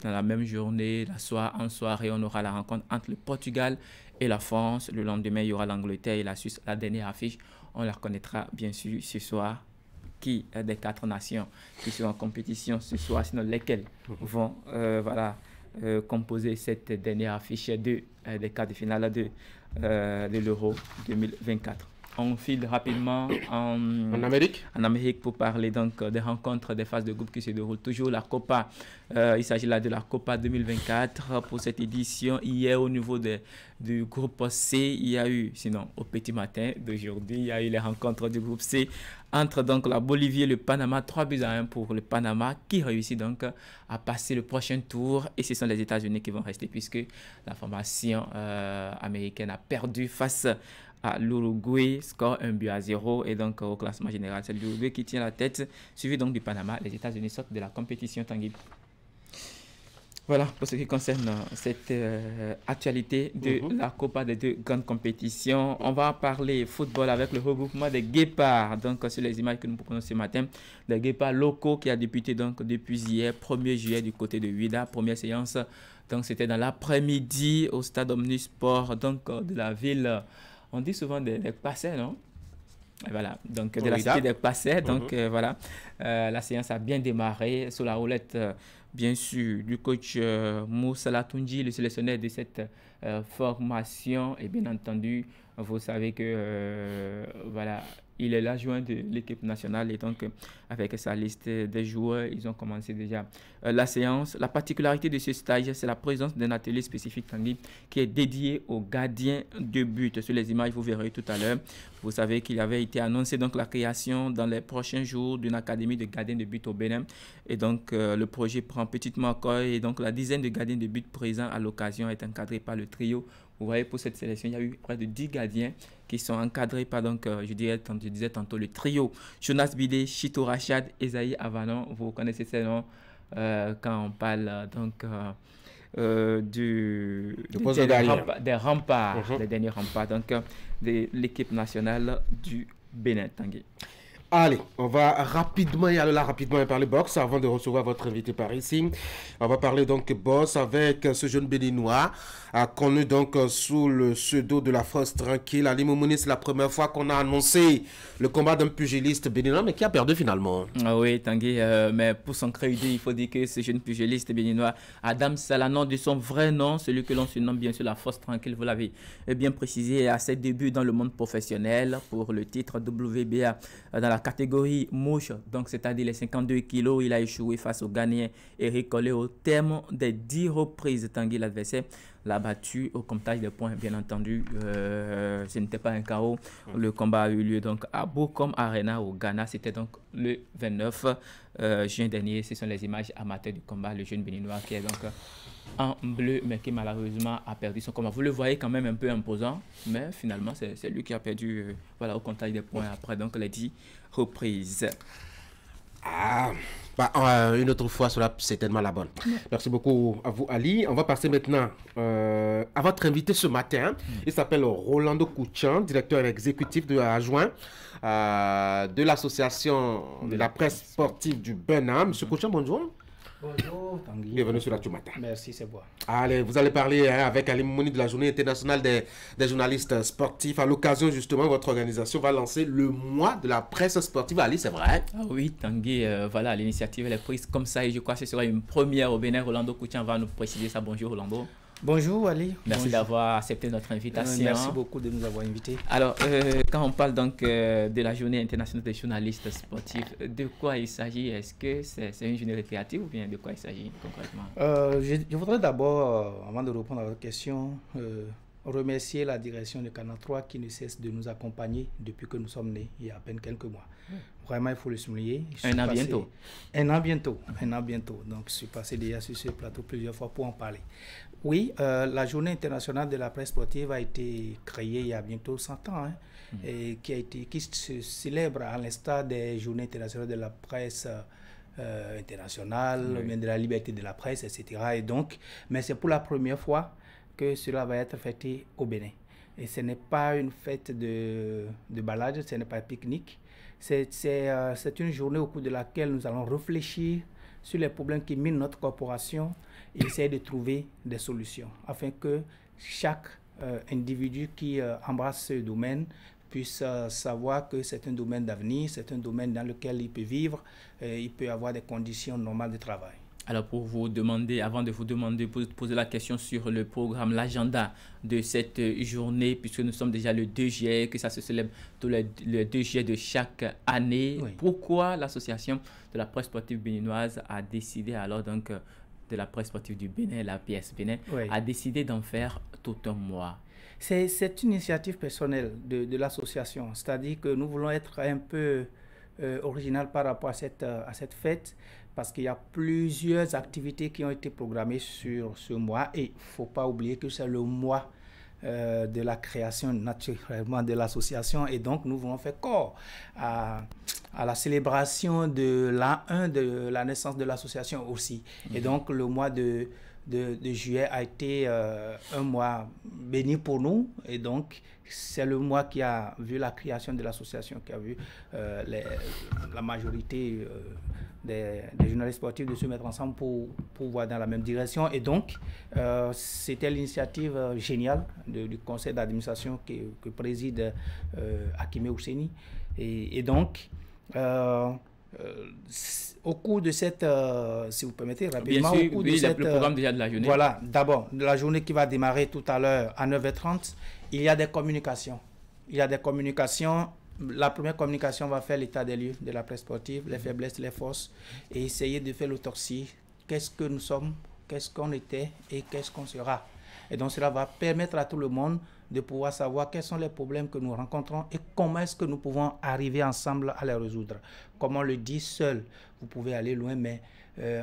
dans la même journée, en soirée, on aura la rencontre entre le Portugal et la France. Le lendemain, il y aura l'Angleterre et la Suisse. La dernière affiche, on la reconnaîtra bien sûr ce soir. Qui des 4 nations qui sont en compétition ce soir, sinon lesquelles vont composer cette dernière affiche des quarts de finale de l'Euro 2024. On file rapidement en Amérique pour parler donc des rencontres des phases de groupe qui se déroulent toujours. La Copa, il s'agit là de la Copa 2024 pour cette édition. Hier, au niveau du groupe C, il y a eu, sinon au petit matin d'aujourd'hui, il y a eu les rencontres du groupe C entre donc la Bolivie et le Panama. 3-1 pour le Panama qui réussit donc à passer le prochain tour. Et ce sont les États-Unis qui vont rester puisque la formation américaine a perdu face à l'Uruguay, score 1-0 et donc au classement général, c'est l'Uruguay qui tient la tête, suivi donc du Panama. Les États-Unis sortent de la compétition, Tanguy. Voilà pour ce qui concerne cette actualité de la Copa des 2 grandes compétitions. On va parler football avec le regroupement des Guépards. Donc sur les images que nous proposons ce matin, des Guépards locaux qui a débuté donc depuis hier, 1er juillet du côté de Huida, première séance. Donc c'était dans l'après-midi au stade Omnisport donc de la ville. On dit souvent des Passais, non? Voilà, donc de la cité des Passais. Donc voilà, la séance a bien démarré sous la houlette, bien sûr, du coach Moussa Latunji, le sélectionneur de cette formation. Et bien entendu, vous savez que voilà, il est l'adjoint de l'équipe nationale et donc avec sa liste des joueurs, ils ont commencé déjà la séance. La particularité de ce stage, c'est la présence d'un atelier spécifique qui est dédié aux gardiens de but. Sur les images, vous verrez tout à l'heure. Vous savez qu'il avait été annoncé donc la création dans les prochains jours d'une académie de gardiens de but au Bénin. Et donc le projet prend petitement corps et donc la dizaine de gardiens de but présents à l'occasion est encadrée par le trio Vous voyez, pour cette sélection, il y a eu près de 10 gardiens qui sont encadrés par, donc, je disais tantôt, le trio Jonas Bidé, Chito Rachad, Esaïe Avalan. Vous connaissez ces noms quand on parle donc des remparts, les derniers remparts, donc de l'équipe nationale du Bénin, Tanguy. Allez, on va rapidement y aller là, rapidement parler boxe avant de recevoir votre invité par ici. On va parler donc boxe avec ce jeune béninois connu donc sous le pseudo de la France tranquille. Ali Moumouni, c'est la première fois qu'on a annoncé le combat d'un pugiliste béninois, mais qui a perdu finalement. Ah oui, Tanguy, mais pour son crédit, il faut dire que ce jeune pugiliste béninois, Adam Salanon, de son vrai nom, celui que l'on surnomme bien sûr la France tranquille, vous l'avez bien précisé, à ses débuts dans le monde professionnel pour le titre WBA dans la catégorie mouche, donc c'est-à-dire les 52 kilos, il a échoué face au Ghanéen Eric Collé au terme des 10 reprises. Tanguy, l'adversaire, l'a battu au comptage des points, bien entendu. Ce n'était pas un KO. Le combat a eu lieu donc à Bokom Arena au Ghana. C'était donc le 29 juin dernier. Ce sont les images amateurs du combat. Le jeune béninois qui est donc en bleu, mais qui malheureusement a perdu son combat. Vous le voyez quand même un peu imposant, mais finalement, c'est lui qui a perdu voilà, au comptage des points après donc les 10 reprises. Une autre fois, cela c'est tellement la bonne. Merci beaucoup à vous, Ali. On va passer maintenant à votre invité ce matin. Il s'appelle Rolando Kouchan, directeur exécutif adjoint de l'association de la presse sportive du Bénin. Monsieur Kouchan, bonjour. Bonjour, Tanguy. Bienvenue sur la Matin. Merci, c'est bon. Allez, vous allez parler avec Ali Moumouni de la Journée internationale des journalistes sportifs. À l'occasion, justement, votre organisation va lancer le mois de la presse sportive. Ali, c'est vrai? Ah oui, Tanguy, voilà, l'initiative elle est prise comme ça et je crois que ce sera une première au Bénin. Rolando Kouchan va nous préciser ça. Bonjour, Rolando. Bonjour Ali. Merci d'avoir accepté notre invitation. Merci beaucoup de nous avoir invités. Alors, quand on parle donc de la journée internationale des journalistes sportifs, de quoi il s'agit? Est-ce que c'est une journée récréative ou bien de quoi il s'agit concrètement? Je voudrais d'abord, avant de répondre à votre question, remercier la direction de Canal 3 qui ne cesse de nous accompagner depuis que nous sommes nés, il y a à peine quelques mois. Vraiment, il faut le souligner. Un an bientôt. Un an bientôt. Donc, je suis passé déjà sur ce plateau plusieurs fois pour en parler. Oui, la journée internationale de la presse sportive a été créée il y a bientôt 100 ans, et qui se célèbre à l'instar des journées internationales de la presse internationale, de la liberté de la presse, etc. Et donc, mais c'est pour la première fois que cela va être fêté au Bénin. Et ce n'est pas une fête de balade, ce n'est pas un pique-nique. C'est une journée au cours de laquelle nous allons réfléchir sur les problèmes qui minent notre corporation et essayer de trouver des solutions afin que chaque individu qui embrasse ce domaine puisse savoir que c'est un domaine d'avenir, c'est un domaine dans lequel il peut vivre, il peut avoir des conditions normales de travail. Alors pour vous demander, avant de vous demander, pour poser la question sur le programme, l'agenda de cette journée, puisque nous sommes déjà le 2 juillet, que ça se célèbre tous le 2 juillet de chaque année. Oui. Pourquoi l'association de la presse sportive béninoise a décidé alors donc de la presse sportive du Bénin, la PS Bénin, a décidé d'en faire tout un mois? C'est une initiative personnelle de l'association, c'est-à-dire que nous voulons être un peu original par rapport à cette fête, parce qu'il y a plusieurs activités qui ont été programmées sur ce mois et il ne faut pas oublier que c'est le mois de la création naturellement de l'association et donc nous voulons faire corps à la célébration de l'an 1 de la naissance de l'association aussi. Et donc le mois de juillet a été un mois béni pour nous et donc c'est le mois qui a vu la création de l'association, qui a vu la majorité des journalistes sportifs de se mettre ensemble pour voir dans la même direction. Et donc, c'était l'initiative géniale du conseil d'administration que préside Hakimé Ousseni. Et donc, au cours de cette, si vous permettez, rapidement, bien sûr, au cours de cette, le programme déjà de la journée. Voilà, d'abord, la journée qui va démarrer tout à l'heure à 9h30, il y a des communications. La première communication va faire l'état des lieux de la presse sportive, les faiblesses, les forces, et essayer de faire l'autopsie. Qu'est-ce que nous sommes, qu'est-ce qu'on était et qu'est-ce qu'on sera. Et donc cela va permettre à tout le monde de pouvoir savoir quels sont les problèmes que nous rencontrons et comment est-ce que nous pouvons arriver ensemble à les résoudre. Comme on le dit, seul, vous pouvez aller loin, mais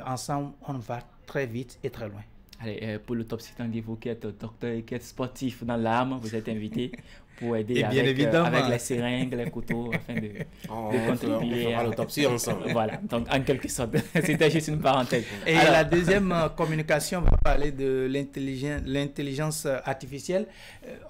ensemble, on va très vite et très loin. Allez, pour l'autopsie Tanguy, vous qui êtes docteur et qui êtes sportif dans l'âme, vous êtes invité pour aider avec les seringues, les couteaux, afin de contribuer. On fera l'autopsie ensemble. Voilà, donc en quelque sorte, c'était juste une parenthèse. Et alors, la deuxième communication va parler de l'intelligence artificielle.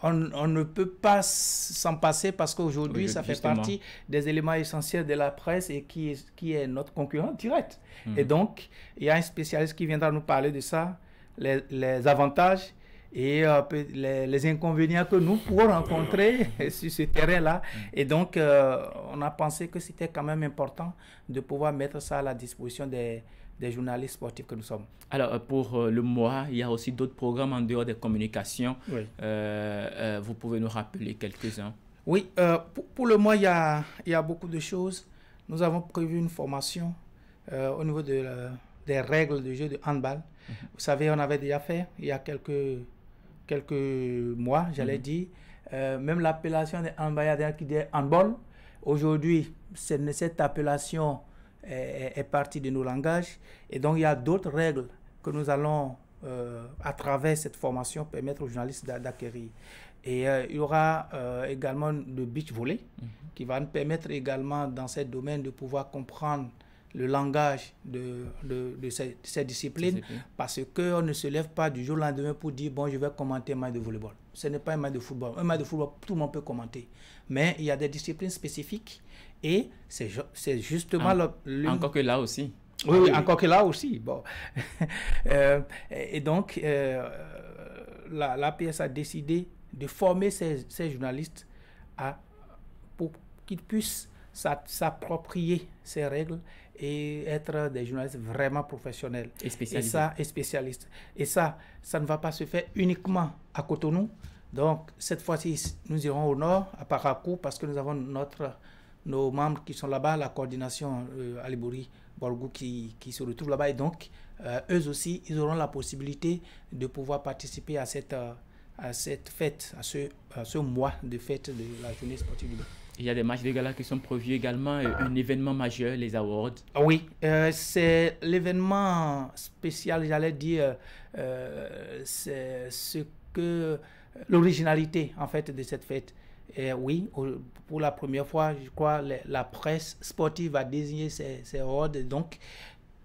On ne peut pas s'en passer parce qu'aujourd'hui, ça fait partie des éléments essentiels de la presse et qui est notre concurrent direct. Et donc, il y a un spécialiste qui viendra nous parler de ça, les avantages et les inconvénients que nous pouvons rencontrer sur ce terrain-là. Et donc, on a pensé que c'était quand même important de pouvoir mettre ça à la disposition des journalistes sportifs que nous sommes. Alors, pour le mois, il y a aussi d'autres programmes en dehors des communications. Oui. Vous pouvez nous rappeler quelques-uns? Oui, pour le mois, il y a beaucoup de choses. Nous avons prévu une formation au niveau des règles de jeu de handball. Vous savez, on avait déjà fait, il y a quelques mois, j'allais dire, même l'appellation de handball qui dit handball. Aujourd'hui, cette appellation est partie de nos langages. Et donc, il y a d'autres règles que nous allons, à travers cette formation, permettre aux journalistes d'acquérir. Et il y aura également le beach volley, qui va nous permettre également, dans ce domaine, de pouvoir comprendre le langage de ces disciplines, parce qu'on ne se lève pas du jour au lendemain pour dire bon, je vais commenter un match de volleyball. Ce n'est pas un match de football. Un match de football, tout le monde peut commenter. Mais il y a des disciplines spécifiques et c'est justement encore que là aussi. Oui, encore que là aussi. Bon. Et donc, l'APS a décidé de former ces journalistes pour qu'ils puissent s'approprier ces règles et être des journalistes vraiment professionnels et spécialistes. Et ça ne va pas se faire uniquement à Cotonou. Donc, cette fois-ci, nous irons au nord, à Parakou, parce que nous avons nos membres qui sont là-bas, la coordination Alibouri Borgou qui se retrouve là-bas. Et donc, eux aussi, ils auront la possibilité de pouvoir participer à cette fête, à ce mois de fête de la journée sportive du Bénin. Il y a des matchs de gala qui sont prévus également, un événement majeur, les awards. Oui, c'est l'événement spécial, j'allais dire, c'est l'originalité en fait de cette fête. Et oui, pour la première fois, je crois, la presse sportive a désigné ces awards, donc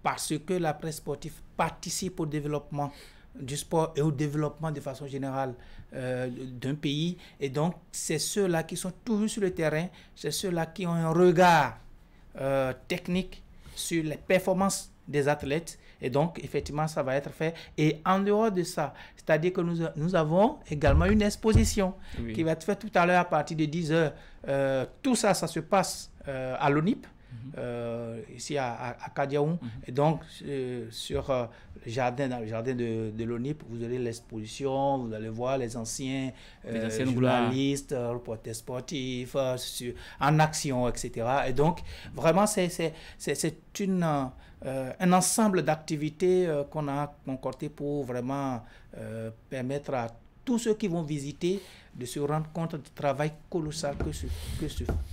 parce que la presse sportive participe au développement du sport et au développement de façon générale d'un pays. Et donc, c'est ceux-là qui sont toujours sur le terrain, c'est ceux-là qui ont un regard technique sur les performances des athlètes. Et donc, effectivement, ça va être fait. Et en dehors de ça, c'est-à-dire que nous avons également une exposition qui va être faite tout à l'heure à partir de 10h. Tout ça, ça se passe à l'ONIP. Ici à Kadiaoum. Et donc sur le jardin de l'ONIP, vous aurez l'exposition, vous allez voir les anciens journalistes, reporters sportifs en action, etc. Et donc vraiment c'est un ensemble d'activités qu'on a concordé pour vraiment permettre à tous ceux qui vont visiter de se rendre compte du travail colossal que se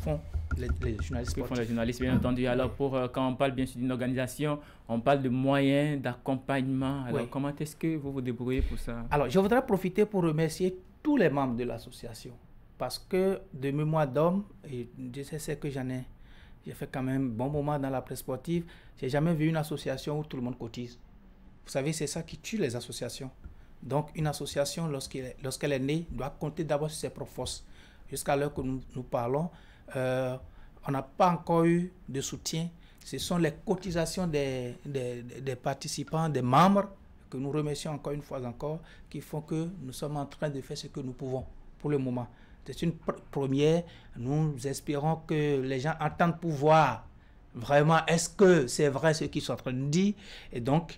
font les journalistes sportifs. Que font les journalistes, bien entendu. Alors, quand on parle bien sûr d'une organisation, on parle de moyens, d'accompagnement. Alors, comment est-ce que vous vous débrouillez pour ça? Alors, je voudrais profiter pour remercier tous les membres de l'association. Parce que de mémoire d'homme, et je sais que j'ai fait quand même un bon moment dans la presse sportive, j'ai jamais vu une association où tout le monde cotise. Vous savez, c'est ça qui tue les associations. Donc, une association, lorsqu'elle est née, doit compter d'abord sur ses propres forces. Jusqu'à l'heure que nous parlons, on n'a pas encore eu de soutien. Ce sont les cotisations des participants, des membres, que nous remercions encore une fois encore, qui font que nous sommes en train de faire ce que nous pouvons pour le moment. C'est une première. Nous espérons que les gens entendent pouvoir vraiment, est-ce que c'est vrai ce qu'ils sont en train de dire? Et donc,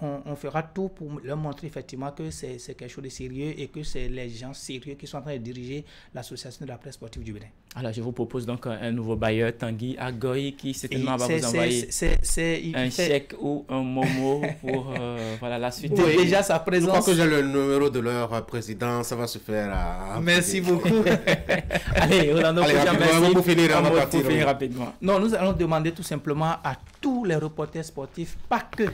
on fera tout pour leur montrer effectivement que c'est quelque chose de sérieux et que c'est les gens sérieux qui sont en train de diriger l'association de la presse sportive du Bénin. Alors, je vous propose donc un nouveau bailleur, Tanguy Agoy, qui certainement va vous envoyer un chèque ou un momo pour la suite. Oui, déjà sa présence. Je crois que j'ai le numéro de leur président, ça va se faire Merci beaucoup. Allez, Rolando, merci. Pour finir rapidement. Non, nous allons demander tout simplement à tous les reporters sportifs, pas que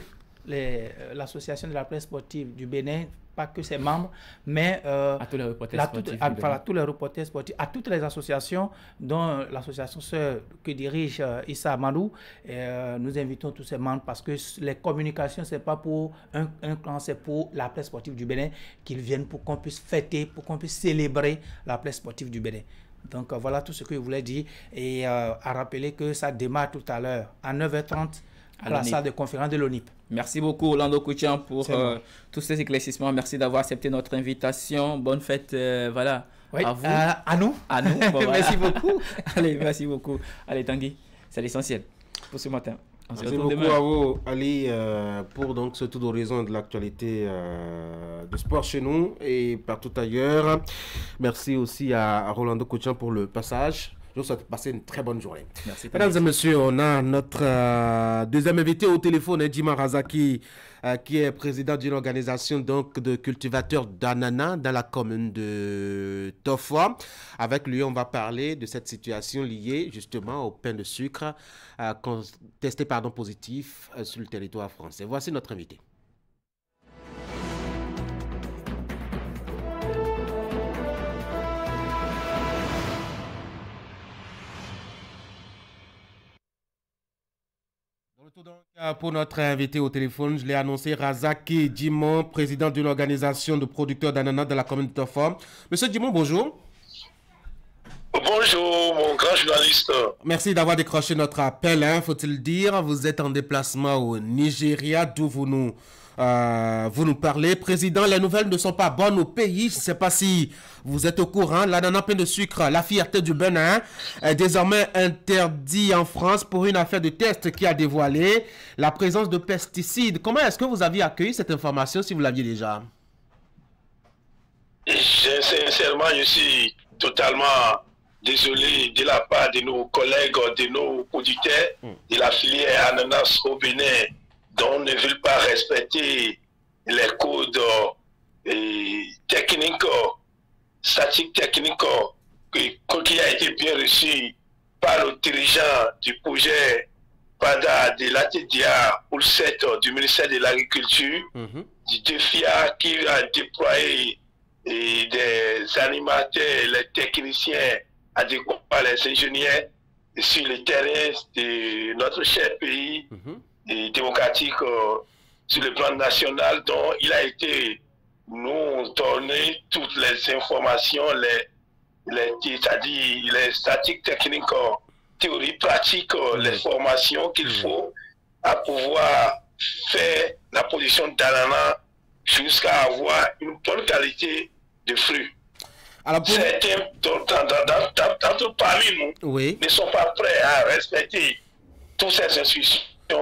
l'association de la presse sportive du Bénin, pas que ses membres, mais à tous les reporters sportifs, à toutes les associations, dont l'association sœur que dirige Issa Amadou. Nous invitons tous ces membres parce que les communications, ce n'est pas pour un clan, c'est pour la presse sportive du Bénin qu'ils viennent pour qu'on puisse fêter, pour qu'on puisse célébrer la presse sportive du Bénin. Donc voilà tout ce que je voulais dire et à rappeler que ça démarre tout à l'heure à 9h30 à la salle de conférence de l'ONIP. Merci beaucoup Orlando Kouchian pour tous ces éclaircissements. Merci d'avoir accepté notre invitation. Bonne fête voilà, oui, à vous. À nous. À nous. Bon, voilà. Merci beaucoup. Allez, merci beaucoup. Allez Tanguy, c'est l'essentiel pour ce matin. Merci beaucoup demain. À vous Ali pour donc ce tour d'horizon de l'actualité de sport chez nous et partout ailleurs. Merci aussi à Rolando Kouchian pour le passage. Je vous souhaite passer une très bonne journée. Merci. Mesdames et messieurs, on a notre deuxième invité au téléphone, Djima Razaki, qui est président d'une organisation donc, de cultivateurs d'ananas dans la commune de Tofwa. Avec lui, on va parler de cette situation liée justement au pain de sucre testé positif sur le territoire français. Voici notre invité. Pour notre invité au téléphone, je l'ai annoncé, Razaki Djimon, président d'une organisation de producteurs d'ananas de la commune de Tofwa. Monsieur Djimon, bonjour. Bonjour, mon grand journaliste. Merci d'avoir décroché notre appel, faut-il dire. Vous êtes en déplacement au Nigeria, d'où vous nous parlez. Président, les nouvelles ne sont pas bonnes au pays. Je ne sais pas si vous êtes au courant. L'ananas plein de sucre, la fierté du Bénin, est désormais interdit en France pour une affaire de test qui a dévoilé la présence de pesticides. Comment est-ce que vous aviez accueilli cette information si vous l'aviez déjà? Sincèrement, je suis totalement désolé de la part de nos collègues, de nos producteurs de la filière ananas au Bénin, dont ne veulent pas respecter les codes techniques, statistiques techniques, qui a été bien reçu par le dirigeant du projet PADA de l'ATDIA pour le 7 du ministère de l'Agriculture, du DEFIA, qui a déployé des animateurs, les techniciens adéquats, les ingénieurs sur le terrain de notre cher pays démocratique sur le plan national, dont il a été nous donner toutes les informations, c'est-à-dire les statistiques techniques, théories pratiques, les formations qu'il faut à pouvoir faire la production d'ananas jusqu'à avoir une bonne qualité de fruits. Certains parmi nous ne sont pas prêts à respecter toutes ces instructions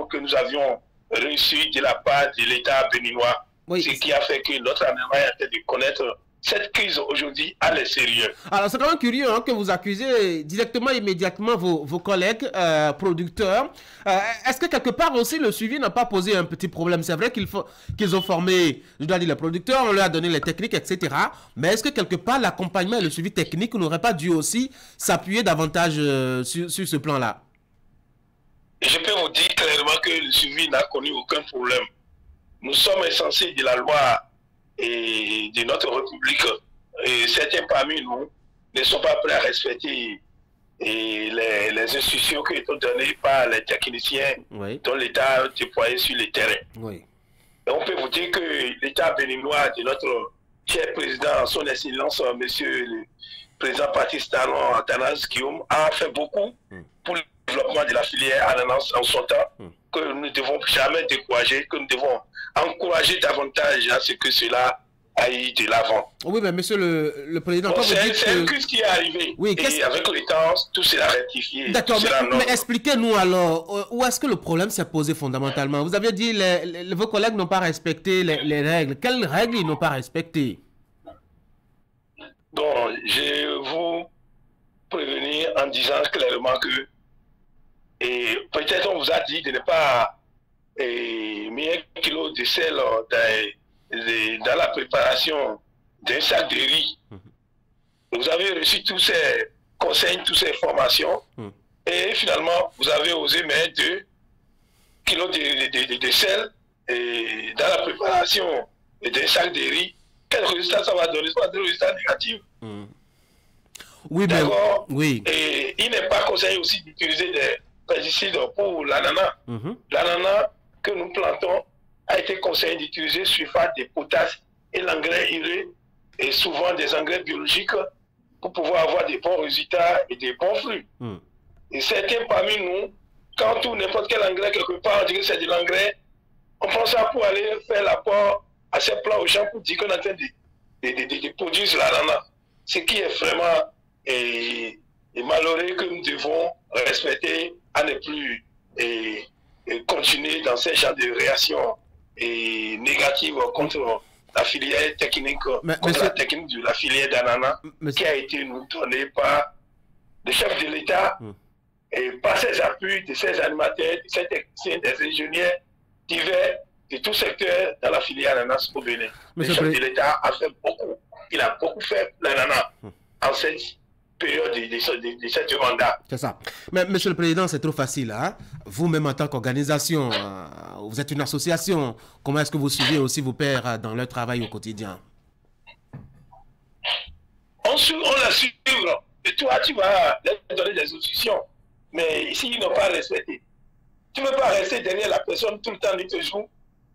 que nous avions reçues de la part de l'État béninois, ce qui a fait que notre ananas a été de connaître cette crise aujourd'hui à l'extérieur. Alors c'est quand même curieux que vous accusez directement, immédiatement vos collègues producteurs. Est-ce que quelque part aussi le suivi n'a pas posé un petit problème? C'est vrai qu'ils ont formé, je dois dire, les producteurs, on leur a donné les techniques, etc. Mais est-ce que quelque part l'accompagnement et le suivi technique n'auraient pas dû aussi s'appuyer davantage sur ce plan-là? Je peux vous dire clairement que le suivi n'a connu aucun problème. Nous sommes insensés de la loi et de notre République, et certains parmi nous ne sont pas prêts à respecter les institutions qui sont données par les techniciens dont l'État a déployé sur le terrain. Et on peut vous dire que l'État béninois de notre cher président, son excellence, monsieur le président Patrice Talon Athanas Guillaume, a fait beaucoup pour le développement de la filière ananas en son temps, que nous ne devons jamais décourager, que nous devons encourager davantage à ce que cela aille de l'avant. Oui, mais monsieur le président, c'est une crise qui est arrivée. Et avec le temps, tout sera rectifié. D'accord, mais expliquez-nous alors, où est-ce que le problème s'est posé fondamentalement? Vous avez dit que vos collègues n'ont pas respecté les règles. Quelles règles ils n'ont pas respectées? Bon, je vous prévenir en disant clairement que peut-être on vous a dit de ne pas mettre 1 kilo de sel dans la préparation d'un sac de riz. Vous avez reçu tous ces conseils, toutes ces formations, et finalement, vous avez osé mettre 2 kilos de sel dans la préparation d'un sac de riz, quel résultat ça va donner? Ça va donner un résultat négatif. Oui, d'accord. Oui. Et il n'est pas conseillé aussi d'utiliser des pesticides pour l'ananas. L'ananas que nous plantons a été conseillé d'utiliser sulfate de potasse et l'engrais urée et souvent des engrais biologiques pour pouvoir avoir des bons résultats et des bons fruits. Et certains parmi nous, quand ou n'importe quel engrais quelque part, on dit que c'est de l'engrais, on prend ça pour aller faire l'apport à ces plats aux gens pour dire qu'on est en train de produire l'ananas. Ce qui est vraiment malheureux que nous devons respecter à ne plus continuer dans ce genre de réactions négatives contre la filière technique, la technique de la filière d'ananas qui a été nous donnée par le chef de l'État et par ses appuis de ses animateurs, de ses techniciens, des ingénieurs divers de tout secteur dans la filière ananas au Bénin. Le chef de l'État a fait beaucoup. Il a beaucoup fait l'ananas en cette période de cette mandat. C'est ça. Mais Monsieur le Président, c'est trop facile. Hein? Vous-même en tant qu'organisation, vous êtes une association. Comment est-ce que vous suivez aussi vos pairs dans leur travail au quotidien? On la suit. Et toi, tu vas leur donner des instructions. Mais ici, ils n'ont pas respecté. Tu ne peux pas rester derrière la personne tout le temps, nuit et jour,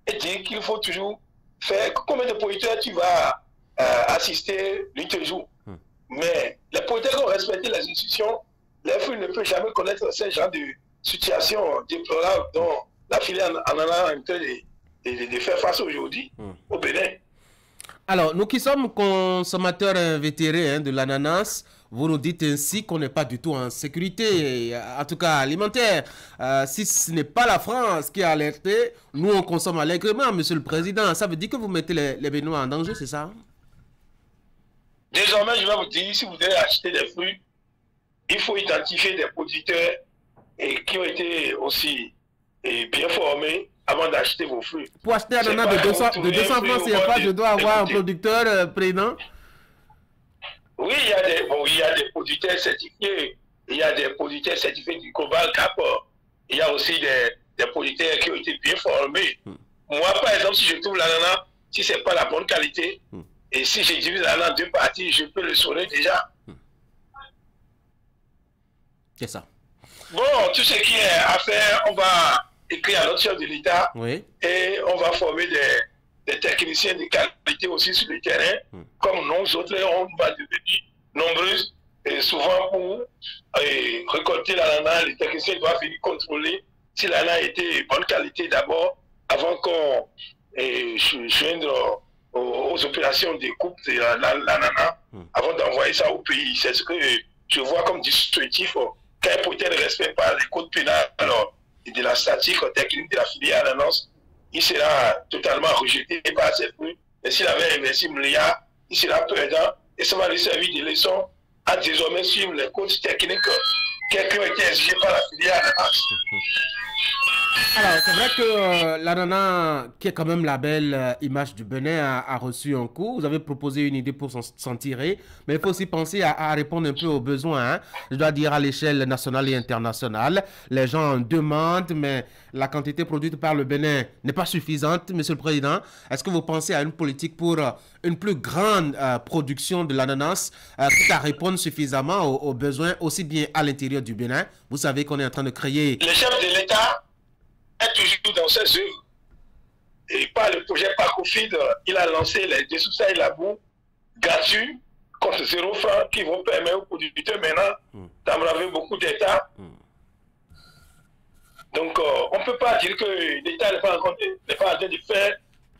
et dire qu'il faut toujours faire. Combien de producteurs tu vas assister nuit et jour? Mais les producteurs qui ont respecté les institutions, les fruits ne peuvent jamais connaître ce genre de situation déplorable dont la filière ananas est en train de faire face aujourd'hui au Bénin. Alors, nous qui sommes consommateurs invétérés de l'ananas, vous nous dites ainsi qu'on n'est pas du tout en sécurité, en tout cas alimentaire. Si ce n'est pas la France qui a alerté, nous on consomme allègrement, Monsieur le Président. Ça veut dire que vous mettez les Béninois en danger, c'est ça? Désormais, je vais vous dire, si vous devez acheter des fruits, il faut identifier des producteurs qui ont été aussi bien formés avant d'acheter vos fruits. Pour acheter un ananas de 200 francs CFA, je dois avoir un producteur prénom? Oui, il y a des producteurs certifiés. Il y a des producteurs certifiés du Cobalt Cap. Il y a aussi des producteurs qui ont été bien formés. Moi, par exemple, si je trouve l'ananas, si ce n'est pas la bonne qualité, et si je divise l'ananas en deux parties, je peux le sauver déjà. C'est ça. Bon, tout ce qui est à faire, on va écrire à notre chef de l'État et on va former des techniciens de qualité aussi sur le terrain, comme nous autres, on va devenir nombreux et souvent pour récolter l'ananas, les techniciens doivent venir contrôler si l'ananas était de bonne qualité d'abord, avant qu'on joigne aux opérations de coupe de l'ananas, avant d'envoyer ça au pays. C'est ce que je vois comme dispositif. Quand un producteur ne respecte pas les codes pénals et de la statique technique de la filière ananas, il sera totalement rejeté par ses fruits. Et s'il avait investi milliards, il sera perdant. Et ça va lui servir de leçon à désormais suivre les codes techniques qui ont été exigés par la filière ananas. Alors, c'est vrai que l'ananas, qui est quand même la belle image du Bénin, a reçu un coup. Vous avez proposé une idée pour s'en tirer, mais il faut aussi penser à répondre un peu aux besoins. Hein. Je dois dire à l'échelle nationale et internationale. Les gens en demandent, mais la quantité produite par le Bénin n'est pas suffisante, Monsieur le Président. Est-ce que vous pensez à une politique pour une plus grande production de l'ananas, quitte à répondre suffisamment aux besoins, aussi bien à l'intérieur du Bénin? Vous savez qu'on est en train de créer... Le chef de l'État est toujours dans ses œuvres. Et par le projet Pacofid, il a lancé les dessous-sailles labou gratuits contre 0 francs qui vont permettre aux producteurs maintenant d'embraver beaucoup d'États. Donc, on ne peut pas dire que l'État n'est pas en train de faire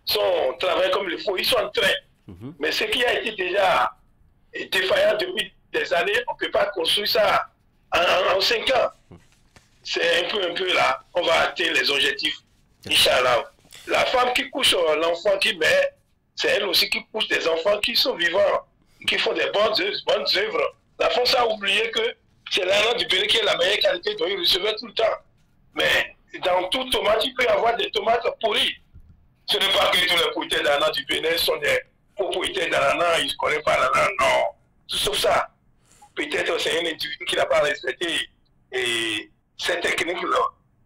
son travail comme il faut. Ils sont en train. Mais ce qui a été déjà défaillant depuis des années, on ne peut pas construire ça en 5 ans. C'est un peu là, on va atteindre les objectifs, Inch'Allah. La femme qui couche l'enfant qui meurt, c'est elle aussi qui pousse des enfants qui sont vivants, qui font des bonnes œuvres. La France a oublié que c'est l'ananas du Bénin qui est la meilleure qualité, dont il recevait tout le temps. Mais dans toute tomate, il peut y avoir des tomates pourries. Ce n'est pas que tous les producteurs d'ananas du Bénin sont des propriétaires d'ananas, ils ne connaissent pas l'ananas, non. Tout sauf ça. Peut-être c'est un individu qui n'a pas respecté cette technique-là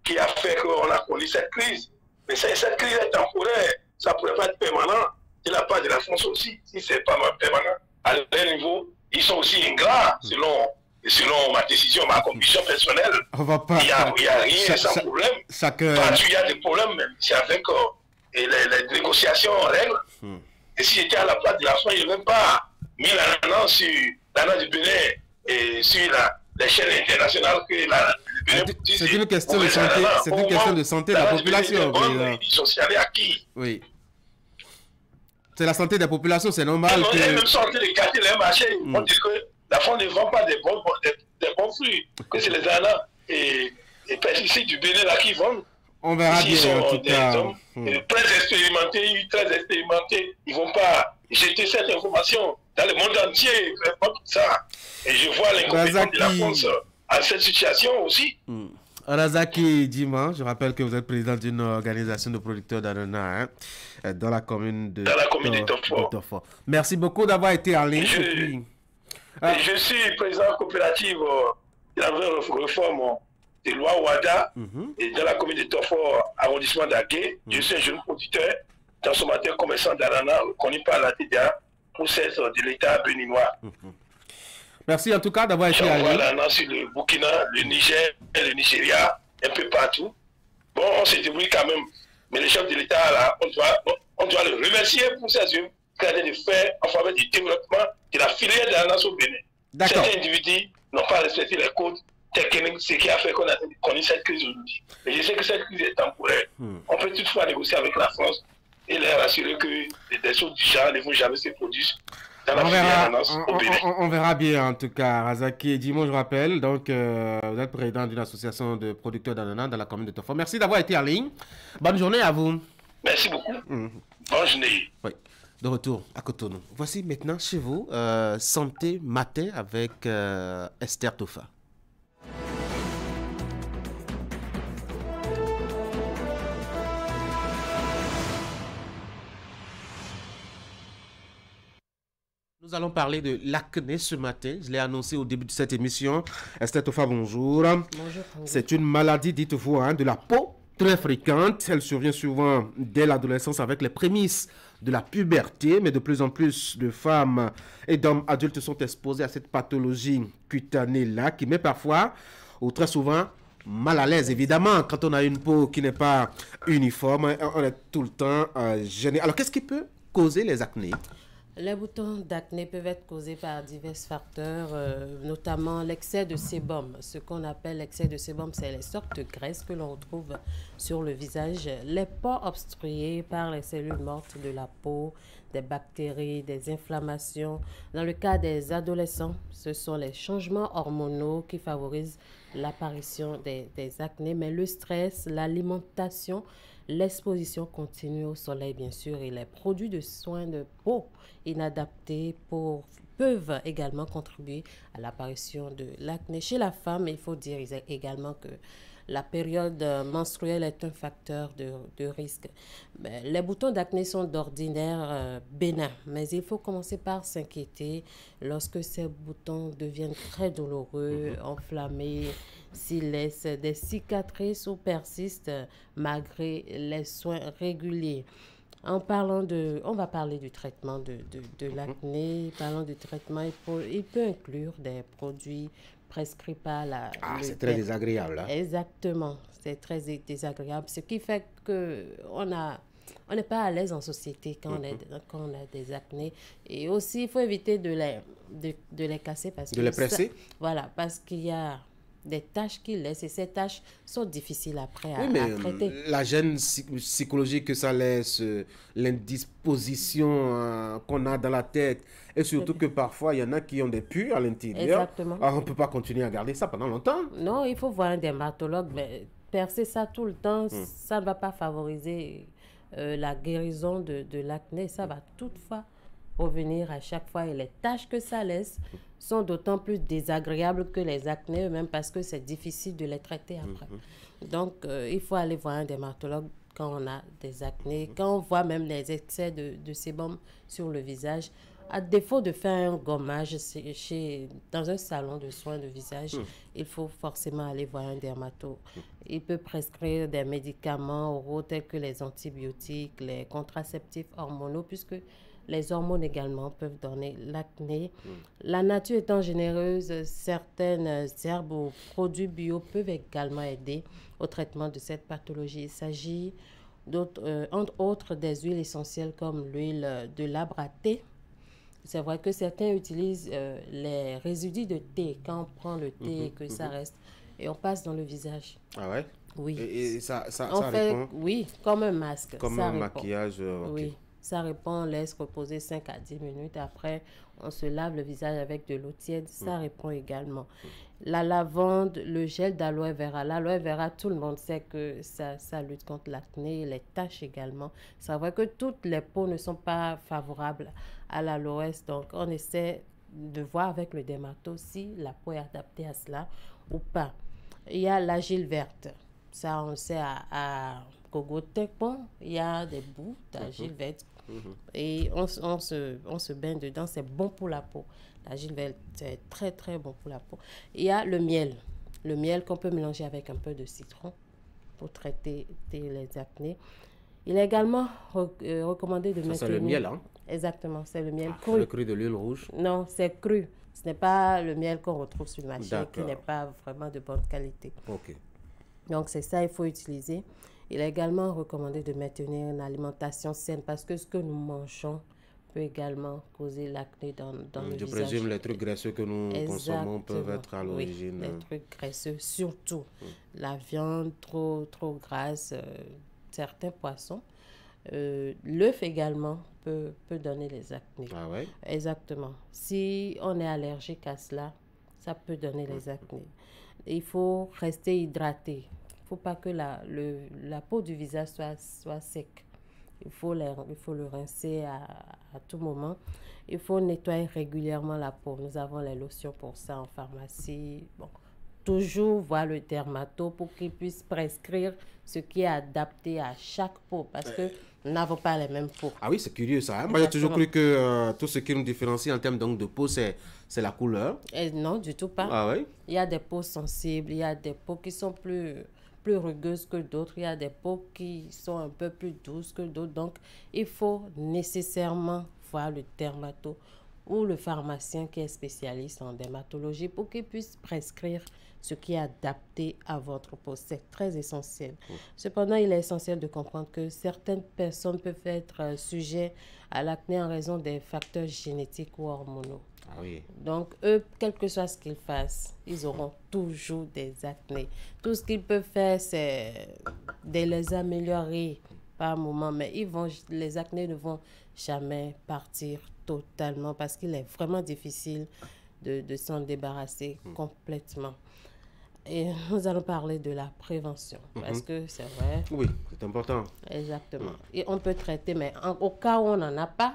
qui a fait qu'on a connu cette crise. Mais cette crise est temporaire, ça ne pourrait pas être permanent. De la part de la France aussi, si ce n'est pas permanent, à leur niveau, ils sont aussi ingrats, selon ma décision, ma conviction personnelle. On va pas, il n'y a rien sans problème. Il y a des problèmes, même si avec les négociations en règle. Et si j'étais à la place de la France, je n'ai même pas mis l'ananas sur l'ananas du Bénin et sur les chaînes internationales que la c'est une question de santé, c'est une question de santé de la population. Ils sont signalés à qui? Oui. C'est la santé des populations, c'est normal. Ils ont même sorti de quartiers, les marchés. On dit que la France ne vend pas des bons fruits, que c'est les ananas et pesticides du Bénin là qui vendent. On verra bien en tout cas. Très expérimentés, ils ne vont pas jeter cette information dans le monde entier, vraiment tout ça. Et je vois l'incompétence de la France à cette situation aussi. Razaki Djima, je rappelle que vous êtes président d'une organisation de producteurs d'ananas dans la commune de Tofo. Merci beaucoup d'avoir été en ligne. Je suis président coopérative de la réforme de loi Ouada et dans la commune de Tofo, arrondissement d'Agué. Je suis un jeune producteur, consommateur, commerçant d'ananas reconnu par la TDA pour cesse de l'État béninois. Merci en tout cas d'avoir été à l'île. L'ananas sur le Burkina, le Niger et le Nigeria, un peu partout. Bon, on s'est débrouillé quand même. Mais le chef de l'État, là, on doit le remercier pour ses œuvres qu'il a de faire en faveur du développement de la filière de l'ananas au Bénin. Certains individus n'ont pas respecté les codes techniques, ce qui a fait qu'on a connu cette crise aujourd'hui. Mais je sais que cette crise est temporaire. On peut toutefois négocier avec la France et leur assurer que des choses du genre ne vont jamais se produire. On verra bien en tout cas. Razaki Djima, je rappelle, donc vous êtes président d'une association de producteurs d'ananas dans la commune de Tofo. Merci d'avoir été en ligne. Bonne journée à vous. Merci beaucoup. Bonne journée. Oui. De retour à Cotonou. Voici maintenant chez vous Santé Matin avec Esther Tofa. Nous allons parler de l'acné ce matin. Je l'ai annoncé au début de cette émission. Esther Tofa, bonjour. Bonjour. C'est une maladie, dites-vous, de la peau très fréquente. Elle survient souvent dès l'adolescence avec les prémices de la puberté, mais de plus en plus de femmes et d'hommes adultes sont exposés à cette pathologie cutanée-là qui met parfois, ou très souvent, mal à l'aise. Évidemment, quand on a une peau qui n'est pas uniforme, on est tout le temps gêné. Alors, qu'est-ce qui peut causer les acnés ? Les boutons d'acné peuvent être causés par divers facteurs, notamment l'excès de sébum. Ce qu'on appelle l'excès de sébum, c'est les sortes de graisses que l'on retrouve sur le visage, les pores obstrués par les cellules mortes de la peau, des bactéries, des inflammations. Dans le cas des adolescents, ce sont les changements hormonaux qui favorisent l'apparition des acnés, mais le stress, l'alimentation, l'exposition continue au soleil, bien sûr, et les produits de soins de peau inadaptés peuvent également contribuer à l'apparition de l'acné. Chez la femme, il faut dire également que la période menstruelle est un facteur de risque. Les boutons d'acné sont d'ordinaire bénins, mais il faut commencer par s'inquiéter lorsque ces boutons deviennent très douloureux, enflammés, s'ils laissent des cicatrices ou persistent malgré les soins réguliers. On va parler du traitement de l'acné. Parlant du traitement, il peut inclure des produits prescrits par la... c'est très désagréable. Hein? Exactement, c'est très désagréable. Ce qui fait qu'on n'est pas à l'aise en société quand on a des acnés. Et aussi, il faut éviter de les casser. De les presser? Voilà, parce qu'il y a des tâches qu'ils laissent et ces tâches sont difficiles après à traiter. La gêne psychologique que ça laisse, l'indisposition qu'on a dans la tête et surtout que parfois il y en a qui ont des pus à l'intérieur. Exactement. Alors on ne peut pas continuer à garder ça pendant longtemps. Non, il faut voir un dermatologue, mais percer ça tout le temps, ça ne va pas favoriser la guérison de l'acné. Ça va toutefois revenir à chaque fois et les tâches que ça laisse sont d'autant plus désagréables que les acnés eux-mêmes parce que c'est difficile de les traiter après. Donc, il faut aller voir un dermatologue quand on a des acnés, quand on voit même les excès de sébum sur le visage. À défaut de faire un gommage dans un salon de soins de visage, il faut forcément aller voir un dermatologue. Il peut prescrire des médicaments oraux tels que les antibiotiques, les contraceptifs hormonaux, puisque les hormones également peuvent donner l'acné. La nature étant généreuse, certaines herbes ou produits bio peuvent également aider au traitement de cette pathologie. Il s'agit entre autres des huiles essentielles comme l'huile de l'arbre à thé. C'est vrai que certains utilisent les résidus de thé quand on prend le thé et que ça reste et on passe dans le visage. Ah ouais? Oui. Et ça fait, répond? Oui, comme un masque. Comme ça un répond. maquillage. Oui, ça répond, on laisse reposer 5 à 10 minutes. Après, on se lave le visage avec de l'eau tiède. Ça répond également. La lavande, le gel d'aloe vera. L'aloe vera, tout le monde sait que ça lutte contre l'acné, les taches également. C'est vrai que toutes les peaux ne sont pas favorables à l'aloès. Donc, on essaie de voir avec le dermato si la peau est adaptée à cela ou pas. Il y a l'argile verte. Ça, on sait à Kogotek, il y a des bouts d'argile verte. Et on se baigne dedans. C'est bon pour la peau. L'argile verte, c'est très, très bon pour la peau. Il y a le miel. Le miel qu'on peut mélanger avec un peu de citron pour traiter les acnés. Il est également recommandé de maintenir... Ça, c'est le miel, hein? Exactement, c'est le miel cru. Le cru de l'huile rouge? Non, c'est cru. Ce n'est pas le miel qu'on retrouve sur le marché qui n'est pas vraiment de bonne qualité. Ok. Donc, c'est ça qu'il faut utiliser. Il est également recommandé de maintenir une alimentation saine parce que ce que nous mangeons peut également causer l'acné dans le visage. Je présume les trucs graisseux que nous consommons peuvent être à l'origine. Oui, les trucs graisseux, surtout. La viande trop grasse, certains poissons. L'œuf également peut donner les acnés. Ah ouais? Exactement. Si on est allergique à cela, ça peut donner les acnés. Il faut rester hydraté. Il ne faut pas que la peau du visage soit sec. Il faut le rincer à tout moment. Il faut nettoyer régulièrement la peau. Nous avons les lotions pour ça en pharmacie. Bon, toujours voir le dermato pour qu'il puisse prescrire ce qui est adapté à chaque peau parce que nous n'avons pas les mêmes peaux. Ah oui, c'est curieux ça. Hein? Moi, j'ai toujours cru que tout ce qui nous différencie en termes donc, de peau, c'est la couleur. Et non, du tout pas. Ah oui? Il y a des peaux sensibles, il y a des peaux qui sont plus rugueuses que d'autres, il y a des peaux qui sont un peu plus douces que d'autres. Donc, il faut nécessairement voir le dermato ou le pharmacien qui est spécialiste en dermatologie pour qu'il puisse prescrire ce qui est adapté à votre peau. C'est très essentiel. Cependant, il est essentiel de comprendre que certaines personnes peuvent être sujettes à l'acné en raison des facteurs génétiques ou hormonaux. Ah oui. Donc, eux, quel que soit ce qu'ils fassent, ils auront toujours des acnés. Tout ce qu'ils peuvent faire, c'est de les améliorer par moment, mais les acnés ne vont jamais partir totalement parce qu'il est vraiment difficile de s'en débarrasser complètement. Et nous allons parler de la prévention parce que c'est vrai. Oui, c'est important. Exactement. Et on peut traiter, mais au cas où on n'en a pas,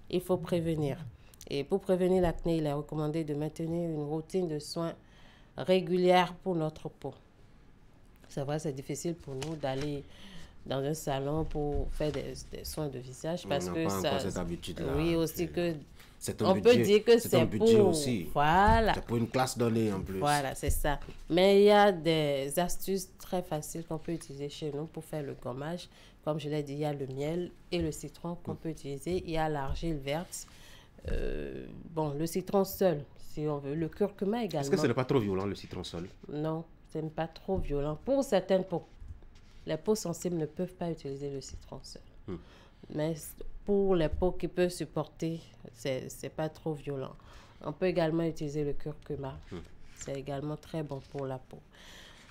il faut prévenir. Et pour prévenir l'acné, il est recommandé de maintenir une routine de soins régulière pour notre peau. C'est vrai, c'est difficile pour nous d'aller dans un salon pour faire des soins de visage parce que ça... cette habitude-là. Oui, aussi que... On peut dire que c'est pour... aussi. Voilà. C'est pour une classe donnée en plus. Voilà, c'est ça. Mais il y a des astuces très faciles qu'on peut utiliser chez nous pour faire le gommage. Comme je l'ai dit, il y a le miel et le citron qu'on peut utiliser. Il y a l'argile verte. Bon, le citron seul, si on veut. Le curcuma également. Est-ce que ce n'est pas trop violent, le citron seul? Non, ce n'est pas trop violent. Pour certaines peaux, les peaux sensibles ne peuvent pas utiliser le citron seul. Mais pour les peaux qui peuvent supporter, c'est pas trop violent. On peut également utiliser le curcuma. C'est également très bon pour la peau.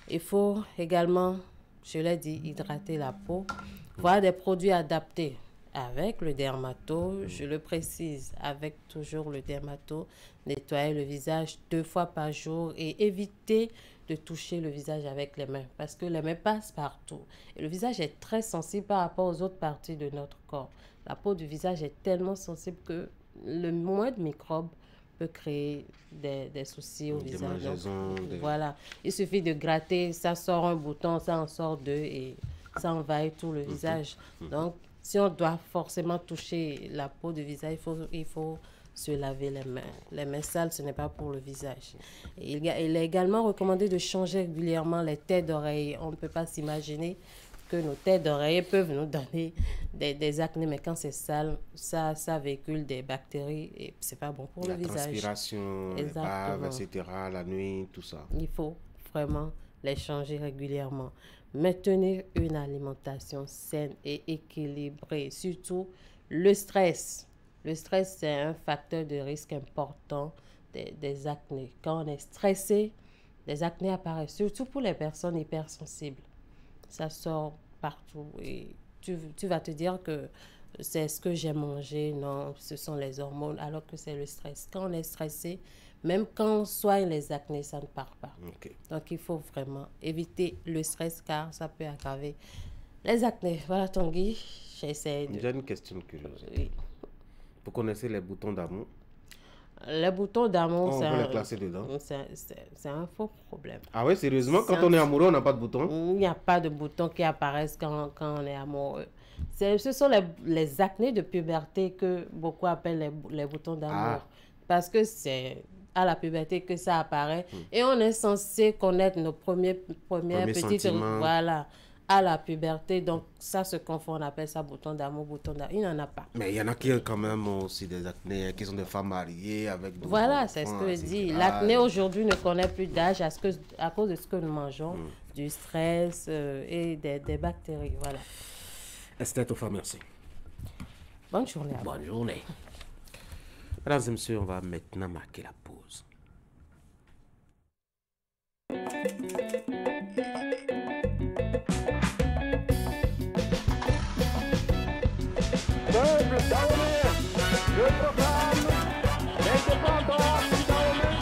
Il faut également, je l'ai dit, hydrater la peau. Voir des produits adaptés avec le dermato, je le précise, avec toujours le dermato, nettoyer le visage 2 fois par jour et éviter de toucher le visage avec les mains parce que les mains passent partout. Et le visage est très sensible par rapport aux autres parties de notre corps. La peau du visage est tellement sensible que le moindre microbe peut créer des soucis au visage. Donc, voilà, il suffit de gratter, ça sort un bouton, ça en sort 2 et ça envahit tout le visage. Donc, si on doit forcément toucher la peau du visage, il faut se laver les mains. Les mains sales, ce n'est pas pour le visage. Il est également recommandé de changer régulièrement les têtes d'oreiller. On ne peut pas s'imaginer que nos têtes d'oreiller peuvent nous donner des acnés, mais quand c'est sale, ça véhicule des bactéries et c'est pas bon pour le visage. La transpiration, les baves, etc., la nuit, tout ça. Il faut vraiment les changer régulièrement. Maintenir une alimentation saine et équilibrée, surtout le stress. Le stress, c'est un facteur de risque important des acnés. Quand on est stressé, des acnés apparaissent, surtout pour les personnes hypersensibles. Ça sort partout et tu vas te dire que c'est ce que j'ai mangé. Non, ce sont les hormones, alors que c'est le stress. Quand on est stressé, même quand on soigne les acnés, ça ne part pas. Okay. Donc, il faut vraiment éviter le stress car ça peut aggraver les acnés. Voilà, Tanguy, j'essaie de... J'ai une question curieuse. Oui. Vous connaissez les boutons d'amour? Les boutons d'amour, on peut les classer dedans. C'est un faux problème. Ah oui, sérieusement, quand on est amoureux, on n'a pas de boutons? Il n'y a pas de boutons qui apparaissent quand on est amoureux. Ce sont les acnés de puberté que beaucoup appellent les boutons d'amour. Parce que c'est à la puberté que ça apparaît. Et on est censé connaître nos premières petites... Voilà. À la puberté, donc ça se confond, on appelle ça bouton d'amour, il n'en a pas. Mais il y en a qui ont quand même aussi des acnés, qui sont des femmes mariées avec... Voilà, c'est ce que je dis. L'acné aujourd'hui ne connaît plus d'âge à cause de ce que nous mangeons, du stress et des bactéries, voilà. Esther Tofa, merci. Bonne journée. Bonne journée. Mesdames et messieurs, on va maintenant marquer la pause. Peuple daoulé, je proclame l'indépendance du Dahomey.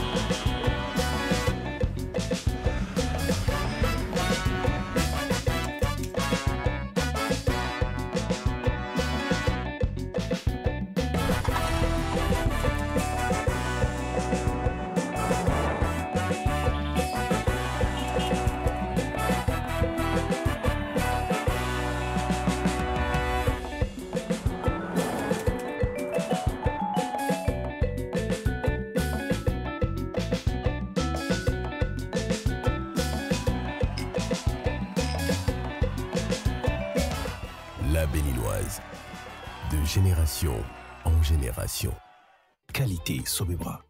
La Béninoise, de génération en génération. Qualité Sobebra.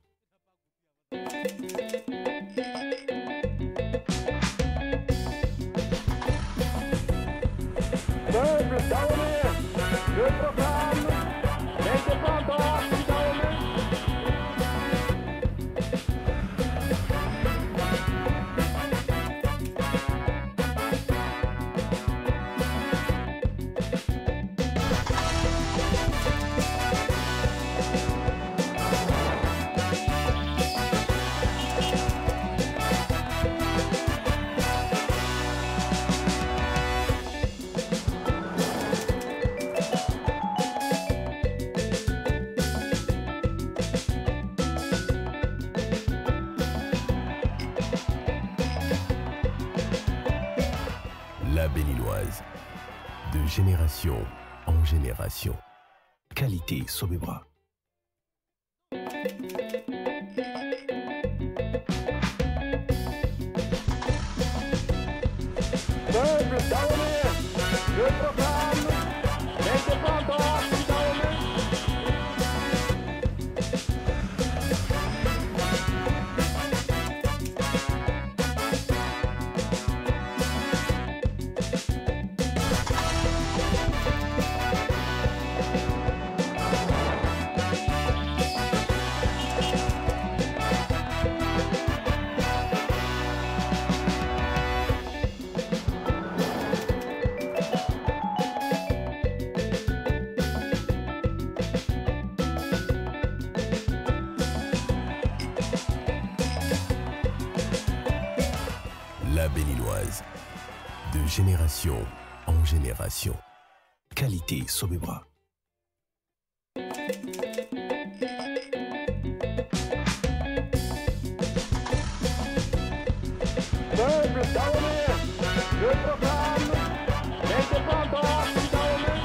Peuple daoulé, je proclame l'indépendance du Dahomey. La Béninoise, de génération en génération. Qualité Sobebra. Peuple daoulé, je proclame l'indépendance du Dahomey. La Béninoise, de génération en génération. Qualité Sobebra. Peuple daoulé, je proclame l'indépendance du Dahomey.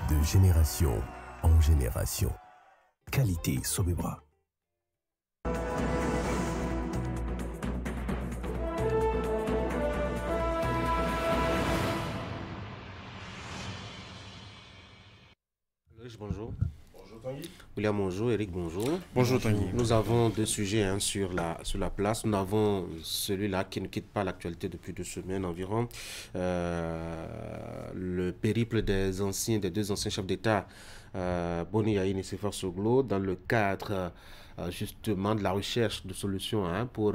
De génération en génération. Qualité Sobebra. Bonjour. Bonjour Tanguy. William, bonjour. Eric, bonjour. Bonjour Tanguy. Nous avons deux sujets sur la place. Nous avons celui-là qui ne quitte pas l'actualité depuis 2 semaines environ. Le périple des deux anciens chefs d'État, Boni Yaïn et Séphor Soglo, dans le cadre justement de la recherche de solutions pour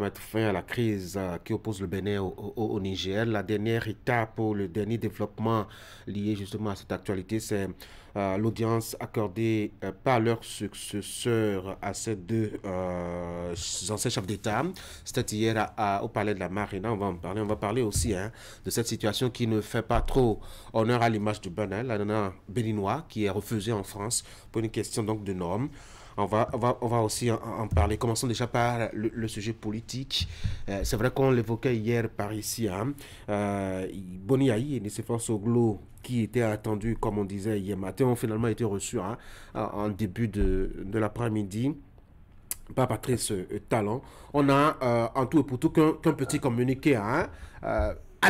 mettre fin à la crise qui oppose le Bénin au Niger. La dernière étape ou le dernier développement lié justement à cette actualité, c'est l'audience accordée par leur successeur à ces deux anciens chefs d'État. C'était hier au Palais de la Marina. On va en parler. On va parler aussi de cette situation qui ne fait pas trop honneur à l'image du Bénin, la nana béninois qui est refusée en France pour une question donc de normes. On va aussi en parler. Commençons déjà par le sujet politique. C'est vrai qu'on l'évoquait hier par ici. Boni Yaïn et Séphor Soglo, qui étaient attendus, comme on disait hier matin, ont finalement été reçus en début de l'après-midi par Patrice Talon. On a en tout et pour tout qu'un petit communiqué à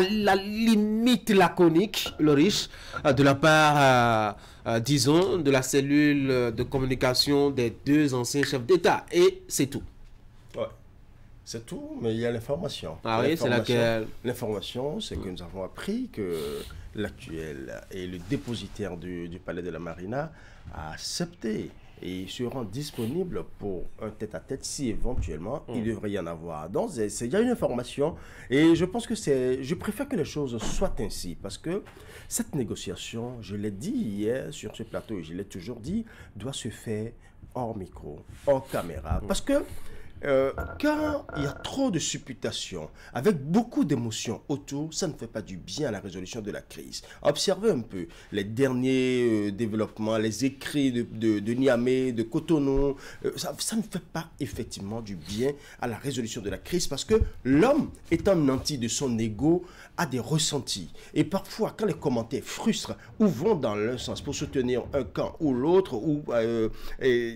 la limite laconique, le riche, de la part, disons, de la cellule de communication des deux anciens chefs d'État. Et c'est tout. Ouais, c'est tout, mais il y a l'information. Ah oui, c'est laquelle? L'information, c'est que nous avons appris que l'actuel et le dépositaire du Palais de la Marina a accepté et se rend disponible pour un tête-à-tête si éventuellement il devrait y en avoir. Donc il y a une information et je pense que je préfère que les choses soient ainsi parce que cette négociation, je l'ai dit hier sur ce plateau et je l'ai toujours dit, doit se faire hors micro, hors caméra. Parce que quand il y a trop de supputations, avec beaucoup d'émotions autour, ça ne fait pas du bien à la résolution de la crise. Observez un peu les derniers développements, les écrits de Niamey, de Cotonou, ça ne fait pas effectivement du bien à la résolution de la crise parce que l'homme étant nanti de son ego a des ressentis. Et parfois, quand les commentaires frustrent ou vont dans l'un sens pour soutenir un camp ou l'autre ou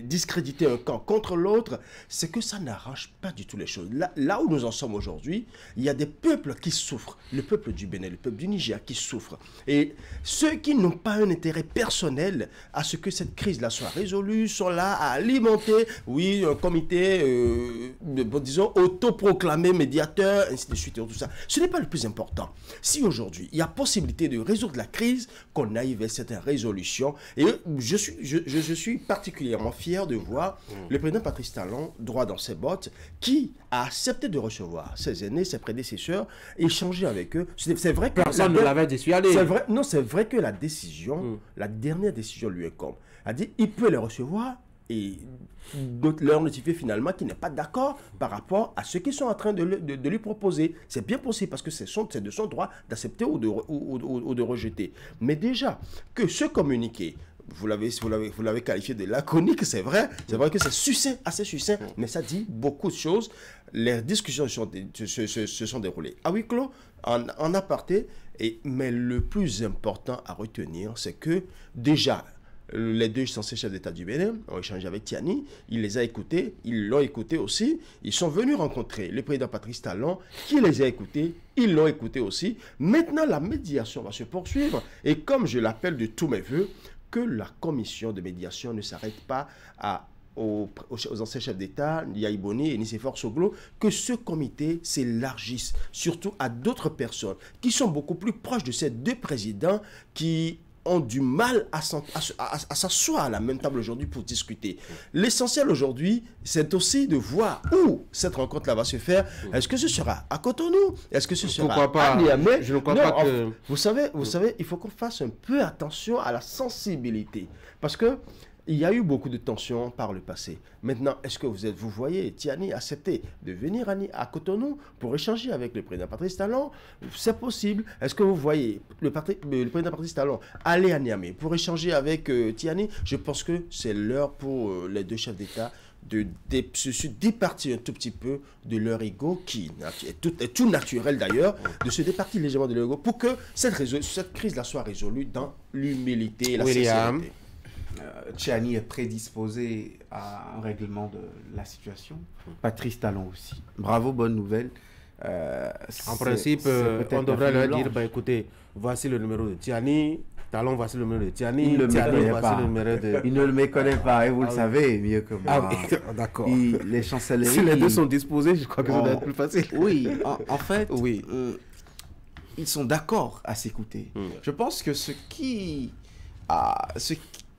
discréditer un camp contre l'autre, c'est que ça n'arrange pas du tout les choses. Là où nous en sommes aujourd'hui, il y a des peuples qui souffrent. Le peuple du Bénin, le peuple du Niger qui souffre. Et ceux qui n'ont pas un intérêt personnel à ce que cette crise-là soit résolue, sont là à alimenter, oui, un comité, disons, autoproclamé médiateur, ainsi de suite, et tout ça. Ce n'est pas le plus important. Si aujourd'hui, il y a possibilité de résoudre la crise, qu'on aille vers cette résolution. Et je suis particulièrement fier de voir le président Patrice Talon, droit dans ses bottes, qui a accepté de recevoir ses aînés, ses prédécesseurs, échanger avec eux. C'est vrai que... Personne ne l'avait dissuadé. C'est vrai que la décision, la dernière décision lui incombe. A dit, il peut les recevoir et leur notifier finalement qu'il n'est pas d'accord par rapport à ce qu'ils sont en train de lui proposer. C'est bien possible parce que c'est de son droit d'accepter ou de rejeter. Mais déjà, que ce communiqué, vous l'avez qualifié de laconique, c'est vrai que c'est succinct, assez succinct, mais ça dit beaucoup de choses. Les discussions se sont déroulées à huis clos, en aparté, mais le plus important à retenir, c'est que déjà, les deux anciens chefs d'État du Bénin ont échangé avec Tiani, il les a écoutés, ils l'ont écouté aussi, ils sont venus rencontrer le président Patrice Talon, qui les a écoutés, ils l'ont écouté aussi. Maintenant, la médiation va se poursuivre, et comme je l'appelle de tous mes voeux, que la commission de médiation ne s'arrête pas aux anciens chefs d'État, Yaïn Boni et Séphor Soglo, que ce comité s'élargisse, surtout à d'autres personnes qui sont beaucoup plus proches de ces deux présidents qui ont du mal à s'asseoir à la même table aujourd'hui pour discuter. L'essentiel aujourd'hui, c'est aussi de voir où cette rencontre-là va se faire. Est-ce que ce sera à Cotonou? Est-ce que ce sera à Niamey? Je ne crois pas que... Vous savez, il faut qu'on fasse un peu attention à la sensibilité. Parce que Il y a eu beaucoup de tensions par le passé. Maintenant, est-ce que vous voyez Tiani accepter de venir à Cotonou pour échanger avec le président Patrice Talon? C'est possible. Est-ce que vous voyez le président Patrice Talon aller à Niamey pour échanger avec Tiani? Je pense que c'est l'heure pour les deux chefs d'État de se départir un tout petit peu de leur ego, qui est tout naturel d'ailleurs, de se départir légèrement de leur ego pour que cette crise-là soit résolue dans l'humilité et la sincérité. Tiani est prédisposé à un règlement de la situation. Patrice Talon aussi. Bravo, bonne nouvelle. En principe, on devrait leur dire, écoutez, voici le numéro de Tiani, Talon, voici le numéro de Tiani, il ne le méconnaît pas, et vous le savez mieux que moi. D'accord. Les chancelleries... Si les deux sont disposés, je crois que ça doit être plus facile. Oui, en fait, ils sont d'accord à s'écouter. Je pense que ce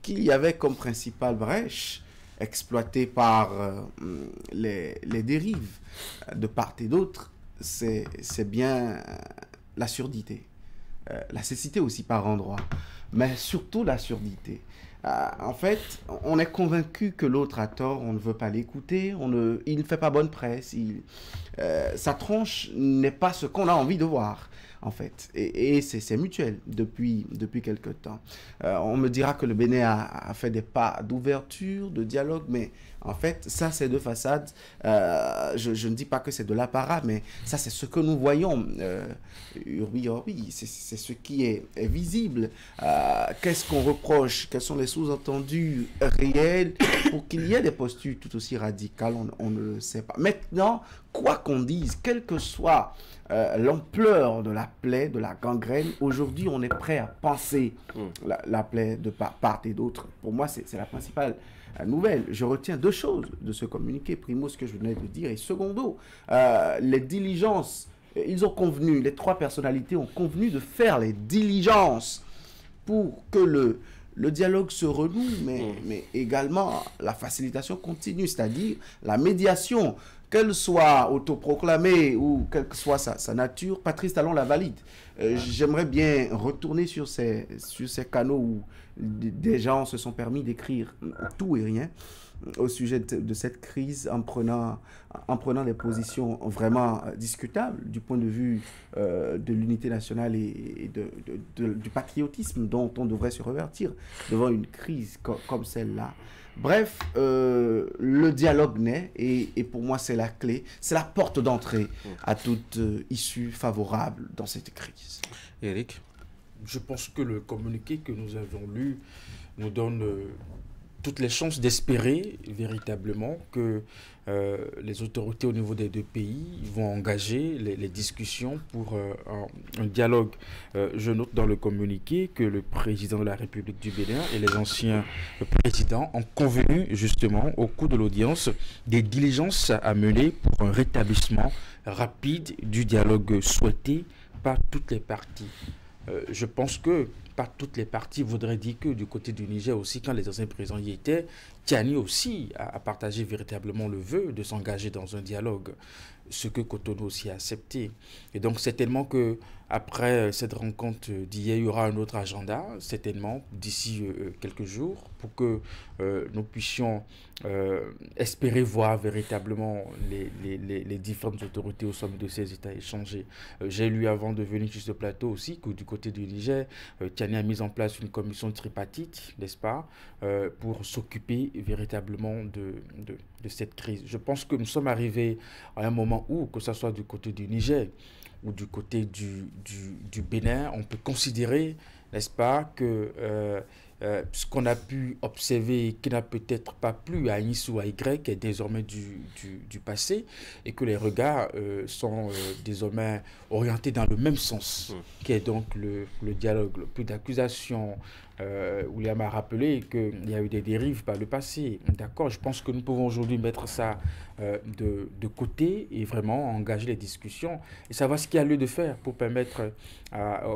qu'il y avait comme principale brèche exploitée par les dérives de part et d'autre, c'est bien la surdité. La cécité aussi par endroits, mais surtout la surdité. En fait, on est convaincu que l'autre a tort, on ne veut pas l'écouter, il ne fait pas bonne presse, sa tronche n'est pas ce qu'on a envie de voir, en fait. Et c'est mutuel depuis quelque temps. On me dira que le Bénin a fait des pas d'ouverture, de dialogue, mais en fait, ça, c'est de façade. Je ne dis pas que c'est de l'apparat, mais ça, c'est ce que nous voyons. Oui, c'est ce qui est visible. Qu'est-ce qu'on reproche? Quels sont les sous-entendus réels pour qu'il y ait des postures tout aussi radicales? On ne le sait pas. Maintenant, quoi qu'on dise, quelle que soit l'ampleur de la plaie, de la gangrène, aujourd'hui, on est prêt à penser la plaie de part et d'autre. Pour moi, c'est la principale nouvelle. Je retiens deux choses de ce communiqué. Primo, ce que je venais de dire, et secondo, les diligences, ils ont convenu, les trois personnalités ont convenu de faire les diligences pour que le dialogue se renoue, mais également la facilitation continue, c'est-à-dire la médiation, qu'elle soit autoproclamée ou quelle que soit sa nature. Patrice Talon la valide. J'aimerais bien retourner sur ces canaux où des gens se sont permis d'écrire tout et rien au sujet de cette crise en prenant des positions vraiment discutables du point de vue de l'unité nationale et du patriotisme dont on devrait se revertir devant une crise comme celle-là. Bref, le dialogue naît et pour moi c'est la clé, c'est la porte d'entrée à toute issue favorable dans cette crise. Eric? Je pense que le communiqué que nous avons lu nous donne toutes les chances d'espérer véritablement que les autorités au niveau des deux pays vont engager les discussions pour un dialogue. Je note dans le communiqué que le président de la République du Bénin et les anciens présidents ont convenu justement au cours de l'audience des diligences à mener pour un rétablissement rapide du dialogue souhaité par toutes les parties. Je pense que par toutes les parties voudrait dire que du côté du Niger aussi, quand les anciens présidents y étaient, Tiani aussi a partagé véritablement le vœu de s'engager dans un dialogue, ce que Cotonou aussi a accepté. Et donc certainement que après cette rencontre d'hier, il y aura un autre agenda, certainement d'ici quelques jours, pour que nous puissions espérer voir véritablement les différentes autorités au sommet de ces États échanger. J'ai lu avant de venir sur ce plateau aussi que du côté du Niger, Tiani a mis en place une commission tripartite, n'est-ce pas, pour s'occuper véritablement de cette crise. Je pense que nous sommes arrivés à un moment où, que ce soit du côté du Niger ou du côté du Bénin, on peut considérer, n'est-ce pas, que ce qu'on a pu observer qui n'a peut-être pas plu à X ou à Y est désormais du passé et que les regards sont désormais orientés dans le même sens, qui est donc le dialogue. Plus d'accusations. William a rappelé qu'il y a eu des dérives par le passé. D'accord, je pense que nous pouvons aujourd'hui mettre ça de côté et vraiment engager les discussions et savoir ce qu'il y a lieu de faire pour permettre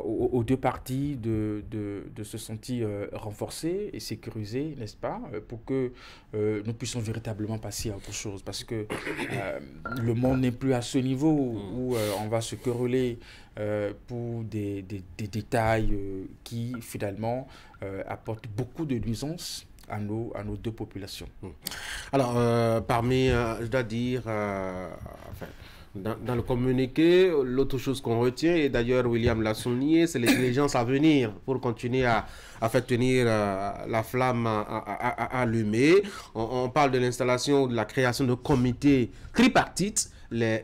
aux deux parties de se sentir renforcées et sécurisées, n'est-ce pas, pour que nous puissions véritablement passer à autre chose. Parce que le monde n'est plus à ce niveau où on va se quereller pour des détails qui finalement apportent beaucoup de nuisances à nos deux populations. Alors, parmi, je dois dire, dans le communiqué, l'autre chose qu'on retient, et d'ailleurs William l'a souligné, c'est les diligences à venir pour continuer à faire tenir la flamme allumée. On parle de l'installation, de la création de comités tripartites. Les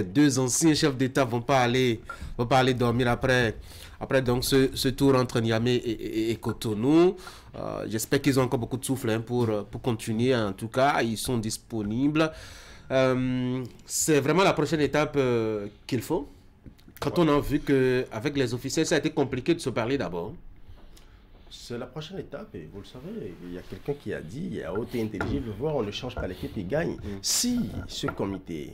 deux anciens chefs d'État vont pas aller dormir après donc ce tour entre Niamey et Cotonou. J'espère qu'ils ont encore beaucoup de souffle pour continuer. En tout cas, ils sont disponibles. C'est vraiment la prochaine étape qu'il faut. Quand on a vu qu'avec les officiels, ça a été compliqué de se parler d'abord. C'est la prochaine étape, et vous le savez, il y a quelqu'un qui a dit, à haute et intelligible, voir, on ne change pas l'équipe, il gagne. Si ce comité,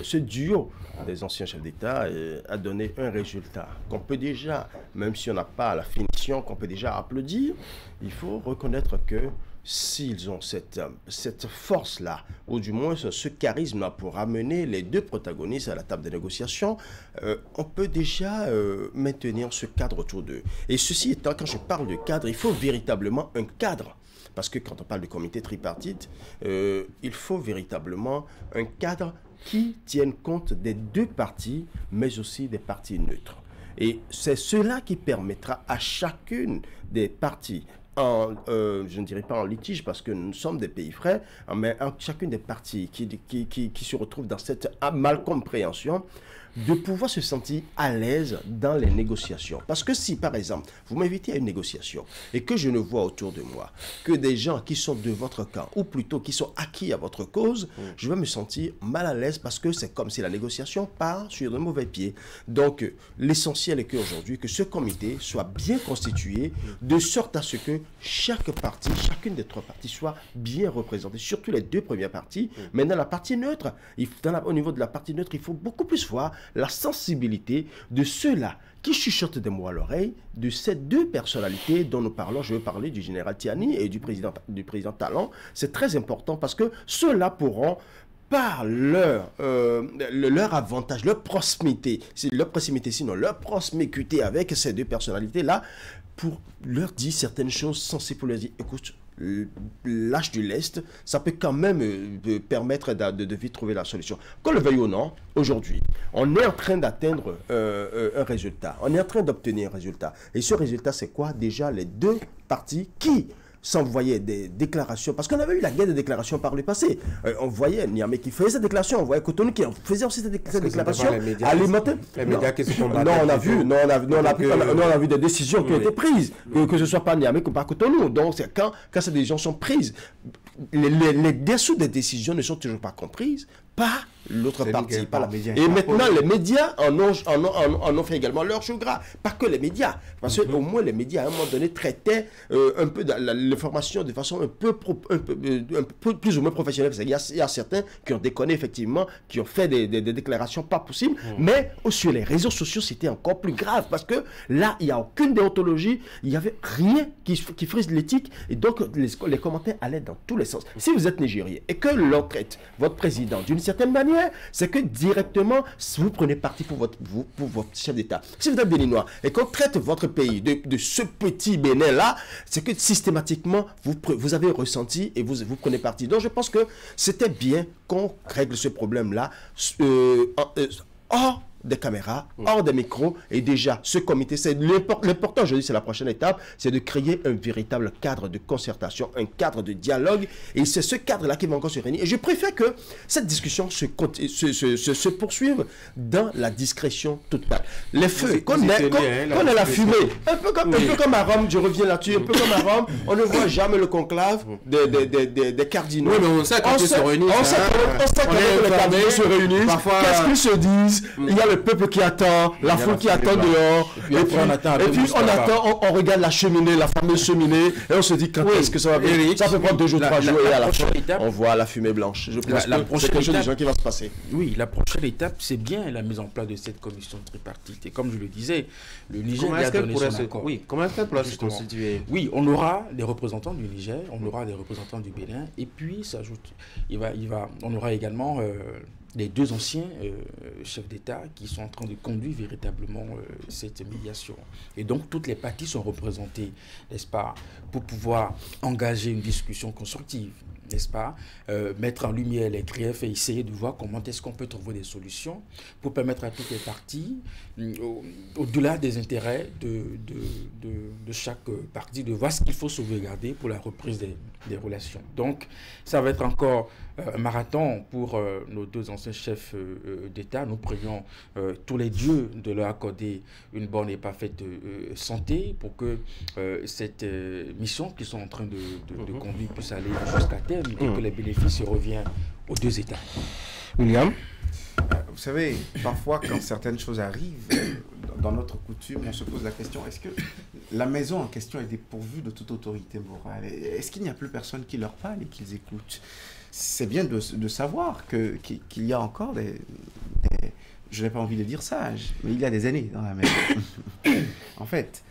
ce duo des anciens chefs d'État a donné un résultat qu'on peut déjà, même si on n'a pas la finition, qu'on peut déjà applaudir, il faut reconnaître que s'ils ont cette force-là, ou du moins ce charisme-là pour amener les deux protagonistes à la table de négociation, on peut déjà maintenir ce cadre autour d'eux. Et ceci étant, quand je parle de cadre, il faut véritablement un cadre. Parce que quand on parle de comité tripartite, il faut véritablement un cadre qui tienne compte des deux parties, mais aussi des parties neutres. Et c'est cela qui permettra à chacune des parties, je ne dirais pas en litige parce que nous sommes des pays frères, mais chacune des parties qui se retrouvent dans cette malcompréhension, de pouvoir se sentir à l'aise dans les négociations. Parce que si, par exemple, vous m'invitez à une négociation et que je ne vois autour de moi que des gens qui sont de votre camp, ou plutôt qui sont acquis à votre cause, je vais me sentir mal à l'aise parce que c'est comme si la négociation part sur de mauvais pieds. Donc, l'essentiel est qu'aujourd'hui, que ce comité soit bien constitué, de sorte à ce que chaque partie, chacune des trois parties soit bien représentée, surtout les deux premières parties. Mais dans la partie neutre, au niveau de la partie neutre, il faut beaucoup plus voir la sensibilité de ceux-là qui chuchotent des mots à l'oreille, de ces deux personnalités dont nous parlons. Je veux parler du général Tiani et du président Talon. C'est très important parce que ceux-là pourront, par leur avantage, leur proximité, sinon leur proximité avec ces deux personnalités-là, pour leur dire certaines choses sensées, pour leur dire, écoute, lâche du lest, ça peut quand même permettre de vite trouver la solution. Qu'on le veuille ou non, aujourd'hui, on est en train d'atteindre un résultat. On est en train d'obtenir un résultat. Et ce résultat, c'est quoi? Déjà, les deux parties qui s'envoyaient des déclarations, parce qu'on avait eu la guerre des déclarations par le passé. On voyait Niamey qui faisait cette déclaration, on voyait Cotonou qui faisait aussi cette déclaration alimentaire. Les médias qui se combattent. Non, on a vu des décisions qui ont été prises, que ce soit pas Niamey ou pas Cotonou. Donc, c'est quand ces décisions sont prises, les dessous des décisions ne sont toujours pas comprises par l'autre partie. Et maintenant, les médias en ont fait également leur chou gras. Pas que les médias. Parce qu'au moins, les médias, à un moment donné, traitaient un peu l'information de façon un peu plus ou moins professionnelle. Il y a certains qui ont déconné, effectivement, qui ont fait des déclarations pas possibles. Mais sur les réseaux sociaux, c'était encore plus grave. Parce que là, il n'y a aucune déontologie. Il n'y avait rien qui frise l'éthique. Et donc, les commentaires allaient dans tous les sens. Si vous êtes nigérien et que l'on traite votre président d'une certaine manière, c'est que directement, vous prenez parti pour votre chef d'État. Si vous êtes béninois et qu'on traite votre pays de ce petit Bénin-là, c'est que systématiquement, vous avez ressenti et vous prenez parti. Donc, je pense que c'était bien qu'on règle ce problème-là hors des caméras, hors des micros, et déjà, ce comité, c'est l'important, je dis, c'est la prochaine étape, c'est de créer un véritable cadre de concertation, un cadre de dialogue, et c'est ce cadre-là qui va encore se réunir. Et je préfère que cette discussion se poursuive dans la discrétion totale. Les feux, qu'on a la fumée, un peu comme à Rome, je reviens là-dessus, un peu comme à Rome, on ne voit jamais le conclave des cardinaux. Oui, mais on sait quand ils se réunissent. On sait quand les cardinaux se réunissent, qu'est-ce qu'ils se disent, il y a le peuple qui attend, la foule qui attend dehors, et puis on regarde la cheminée, la fameuse cheminée, et on se dit quand est-ce que ça va venir. Ça peut prendre 2 jours, 3 jours, et à la fin, on voit la fumée blanche. Je pense que c'est quelque chose de gens qui va se passer. Oui, la prochaine étape, c'est bien la mise en place de cette commission tripartite. Et comme je le disais, le Niger a donné son accord. Oui, comment est-ce qu'elle pourra se constituer? Oui, on aura des représentants du Niger, on aura des représentants du Bénin, et puis s'ajoute, on aura également les deux anciens chefs d'État qui sont en train de conduire véritablement cette médiation. Et donc, toutes les parties sont représentées, n'est-ce pas, pour pouvoir engager une discussion constructive, n'est-ce pas, mettre en lumière les griefs et essayer de voir comment est-ce qu'on peut trouver des solutions pour permettre à toutes les parties, au-delà des intérêts de chaque partie, de voir ce qu'il faut sauvegarder pour la reprise des relations. Donc, ça va être encore un marathon pour nos deux anciens chefs d'État. Nous prions tous les dieux de leur accorder une bonne et parfaite santé pour que cette mission qu'ils sont en train de conduire puisse aller jusqu'à terme et que les bénéfices reviennent aux deux États. William? Vous savez, parfois quand certaines choses arrivent, dans notre coutume, on se pose la question, est-ce que la maison en question est dépourvue de toute autorité morale? Est-ce qu'il n'y a plus personne qui leur parle et qu'ils écoutent? C'est bien de savoir qu'il y a encore je n'ai pas envie de dire sages, mais il y a des aînés dans la maison. En fait,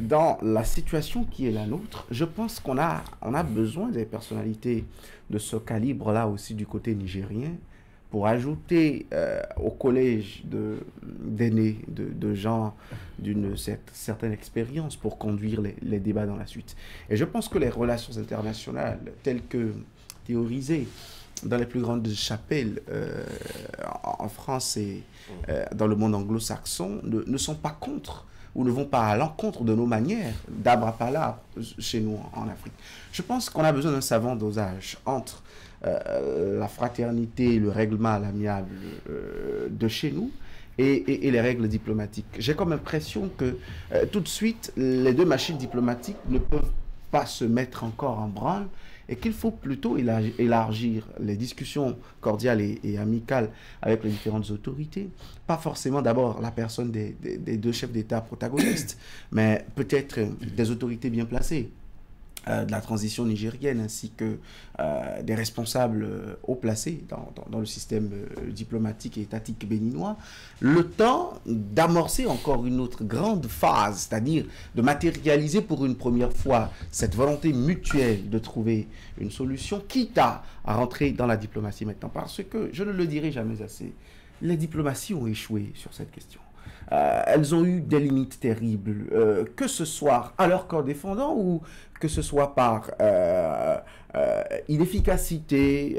dans la situation qui est la nôtre, je pense qu'on a besoin des personnalités de ce calibre-là aussi du côté nigérien pour ajouter au collège d'aînés, de gens d'une certaine expérience pour conduire les débats dans la suite. Et je pense que les relations internationales telles que théorisées dans les plus grandes chapelles en France et dans le monde anglo-saxon ne sont pas contre ou ne vont pas à l'encontre de nos manières d'arbre à palabre chez nous en Afrique. Je pense qu'on a besoin d'un savant dosage entre la fraternité, le règlement à l'amiable de chez nous et les règles diplomatiques. J'ai comme impression que tout de suite, les deux machines diplomatiques ne peuvent pas se mettre encore en branle et qu'il faut plutôt élargir les discussions cordiales et amicales avec les différentes autorités. Pas forcément d'abord la personne des deux chefs d'État protagonistes, mais peut-être des autorités bien placées de la transition nigérienne ainsi que des responsables haut placés dans le système diplomatique et étatique béninois, le temps d'amorcer encore une autre grande phase, c'est-à-dire de matérialiser pour une première fois cette volonté mutuelle de trouver une solution, quitte à rentrer dans la diplomatie maintenant, parce que, je ne le dirai jamais assez, les diplomaties ont échoué sur cette question. Elles ont eu des limites terribles, que ce soit à leur corps défendant ou que ce soit par inefficacité,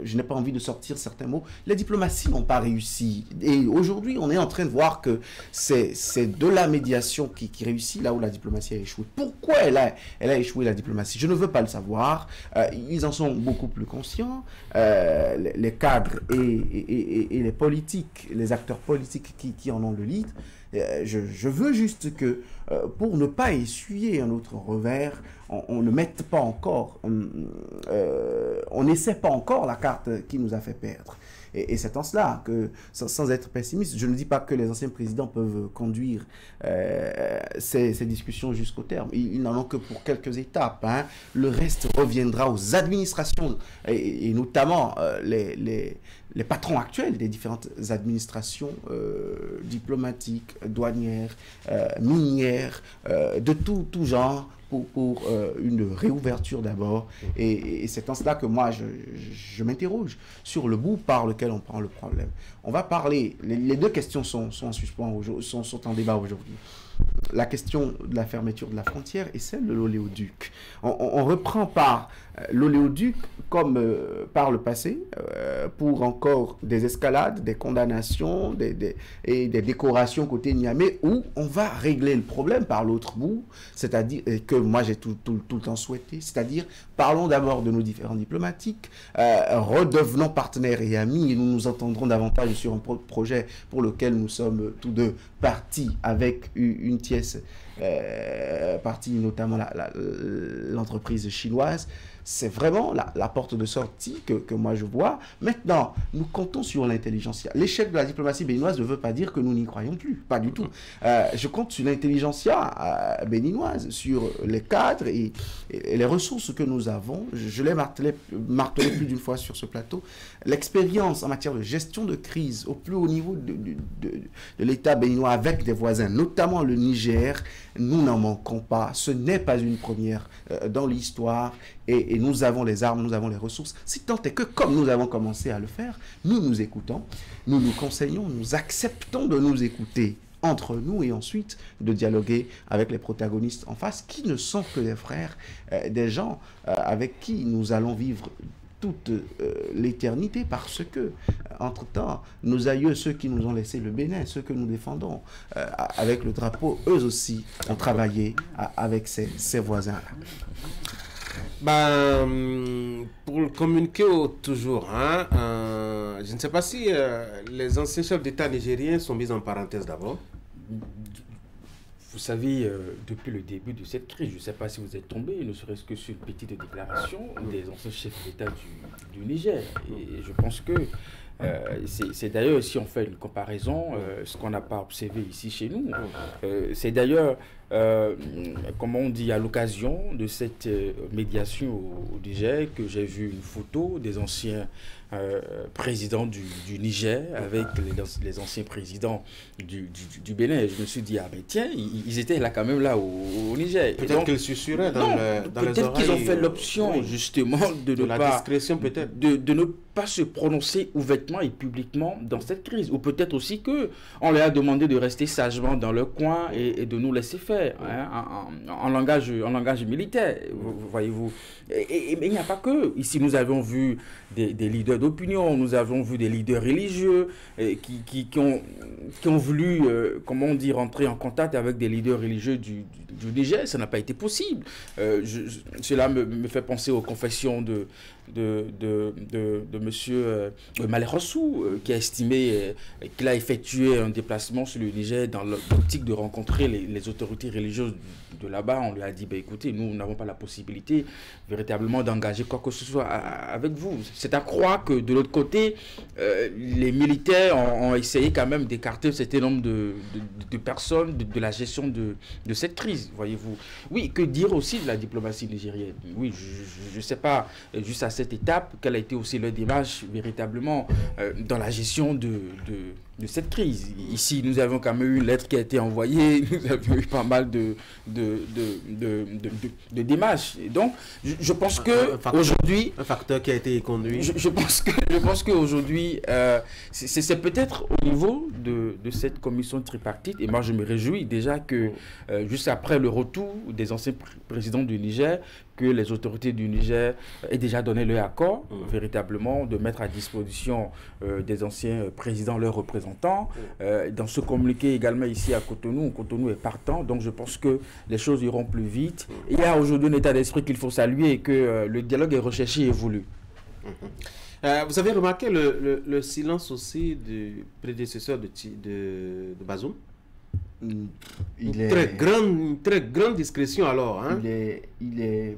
je n'ai pas envie de sortir certains mots, les diplomaties n'ont pas réussi. Et aujourd'hui, on est en train de voir que c'est de la médiation qui réussit là où la diplomatie a échoué. Pourquoi elle a échoué, la diplomatie? Je ne veux pas le savoir. Ils en sont beaucoup plus conscients. Les cadres et les politiques, les acteurs politiques qui en ont le lead. Je veux juste que, pour ne pas essuyer un autre revers, on ne mette pas encore, on n'essaie pas encore la carte qui nous a fait perdre. Et c'est en cela que, sans être pessimiste, je ne dis pas que les anciens présidents peuvent conduire ces discussions jusqu'au terme. Ils n'en ont que pour quelques étapes. Hein. Le reste reviendra aux administrations, et notamment les patrons actuels des différentes administrations diplomatiques, douanières, minières, de tout genre, pour une réouverture d'abord. Et c'est en cela que moi, je m'interroge sur le bout par lequel on prend le problème. On va parler, les deux questions sont en suspens, sont en débat aujourd'hui. La question de la fermeture de la frontière et celle de l'oléoduc. On reprend par l'oléoduc comme par le passé pour encore des escalades, des condamnations et des décorations côté Niamey où on va régler le problème par l'autre bout, c'est-à-dire que moi j'ai tout le temps souhaité, c'est-à-dire parlons d'abord de nos différents diplomatiques, redevenons partenaires et amis et nous nous entendrons davantage sur un projet pour lequel nous sommes tous deux partis avec une tierce partie, notamment l'entreprise chinoise. C'est vraiment la porte de sortie que moi je vois. Maintenant, nous comptons sur l'intelligentsia. L'échec de la diplomatie béninoise ne veut pas dire que nous n'y croyons plus. Pas du tout. Je compte sur l'intelligentsia béninoise, sur les cadres et les ressources que nous avons. Je l'ai martelé plus d'une fois sur ce plateau. L'expérience en matière de gestion de crise au plus haut niveau de l'État béninois avec des voisins, notamment le Niger, Niger, nous n'en manquons pas. Ce n'est pas une première dans l'histoire et nous avons les armes, nous avons les ressources. Si tant est que, comme nous avons commencé à le faire, nous nous écoutons, nous nous conseillons, nous acceptons de nous écouter entre nous et ensuite de dialoguer avec les protagonistes en face qui ne sont que des frères, des gens avec qui nous allons vivre toute l'éternité parce que, entre-temps, nos aïeux, ceux qui nous ont laissé le Bénin, ceux que nous défendons avec le drapeau, eux aussi ont travaillé avec ces voisins-là. Pour le communiquer toujours, je ne sais pas si les anciens chefs d'État nigériens sont mis en parenthèse d'abord. Vous savez, depuis le début de cette crise, je ne sais pas si vous êtes tombé, ne serait-ce que sur une petite déclaration des anciens chefs d'État du Niger. Et je pense que c'est d'ailleurs, si on fait une comparaison, ce qu'on n'a pas observé ici chez nous, c'est d'ailleurs, comment on dit, à l'occasion de cette médiation au Niger, que j'ai vu une photo des anciens présidents du Niger avec les anciens présidents du Bénin. Et je me suis dit, ah ben tiens, ils étaient là quand même là au Niger. Peut-être qu'ils susurraient dans les oreilles. Peut-être qu'ils ont fait l'option justement de la discrétion peut-être. De ne pas se prononcer ouvertement et publiquement dans cette crise. Ou peut-être aussi qu'on leur a demandé de rester sagement dans leur coin et de nous laisser faire en langage militaire, voyez-vous. Mais il n'y a pas que. Ici, nous avons vu des leaders d'opinion, nous avons vu des leaders religieux qui ont voulu, comment on dit, rentrer en contact avec des leaders religieux du Niger. Ça n'a pas été possible. Cela me fait penser aux confessions de monsieur Malé Rossou, qui a estimé qu'il a effectué un déplacement sur le Niger dans l'optique de rencontrer les autorités religieuses de là-bas. On lui a dit, écoutez, nous n'avons pas la possibilité véritablement d'engager quoi que ce soit avec vous. C'est à croire que de l'autre côté, les militaires ont essayé quand même d'écarter un certain nombre de personnes de la gestion de cette crise, voyez-vous. Oui, que dire aussi de la diplomatie nigérienne? Oui, je ne sais pas, juste à cette étape, quelle a été aussi leur démarche véritablement dans la gestion de cette crise. Ici, nous avons quand même eu une lettre qui a été envoyée, nous avons eu pas mal de démarches. Et donc, je pense que aujourd'hui, un facteur qui a été conduit. Je pense qu'aujourd'hui, c'est peut-être au niveau de cette commission tripartite, et moi je me réjouis déjà que juste après le retour des anciens présidents du Niger, que les autorités du Niger aient déjà donné leur accord, véritablement, de mettre à disposition des anciens présidents leurs représentants. Dans ce communiqué également ici à Cotonou est partant, donc je pense que les choses iront plus vite. Il y a aujourd'hui un état d'esprit qu'il faut saluer et que le dialogue est recherché et voulu. Vous avez remarqué le silence aussi du prédécesseur de Bazoum? Une très grande discrétion alors. Il est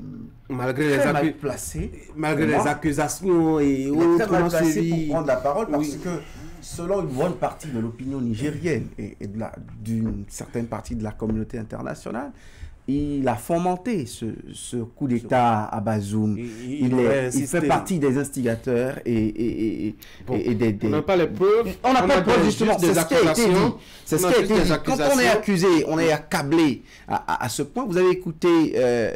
malgré très mal placé. Malgré les accusations et autres. Il est très mal placé pour prendre la parole parce que selon une bonne partie de l'opinion nigérienne et d'une certaine partie de la communauté internationale, il a fomenté ce coup d'État à Bazoum. Il fait partie des instigateurs et des... On n'a pas les preuves. On n'a pas les preuves, justement. C'est ce qui a été dit. C'est ce qui a été dit. Quand on est accusé, on est accablé à ce point. Vous avez écouté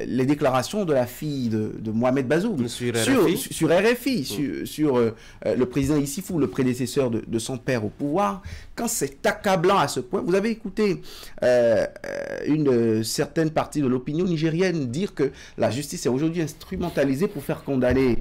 les déclarations de la fille de Mohamed Bazoum sur RFI, sur le président Issifou, le prédécesseur de son père au pouvoir. Quand c'est accablant à ce point, vous avez écouté une certaine partie de l'opinion nigérienne dire que la justice est aujourd'hui instrumentalisée pour faire condamner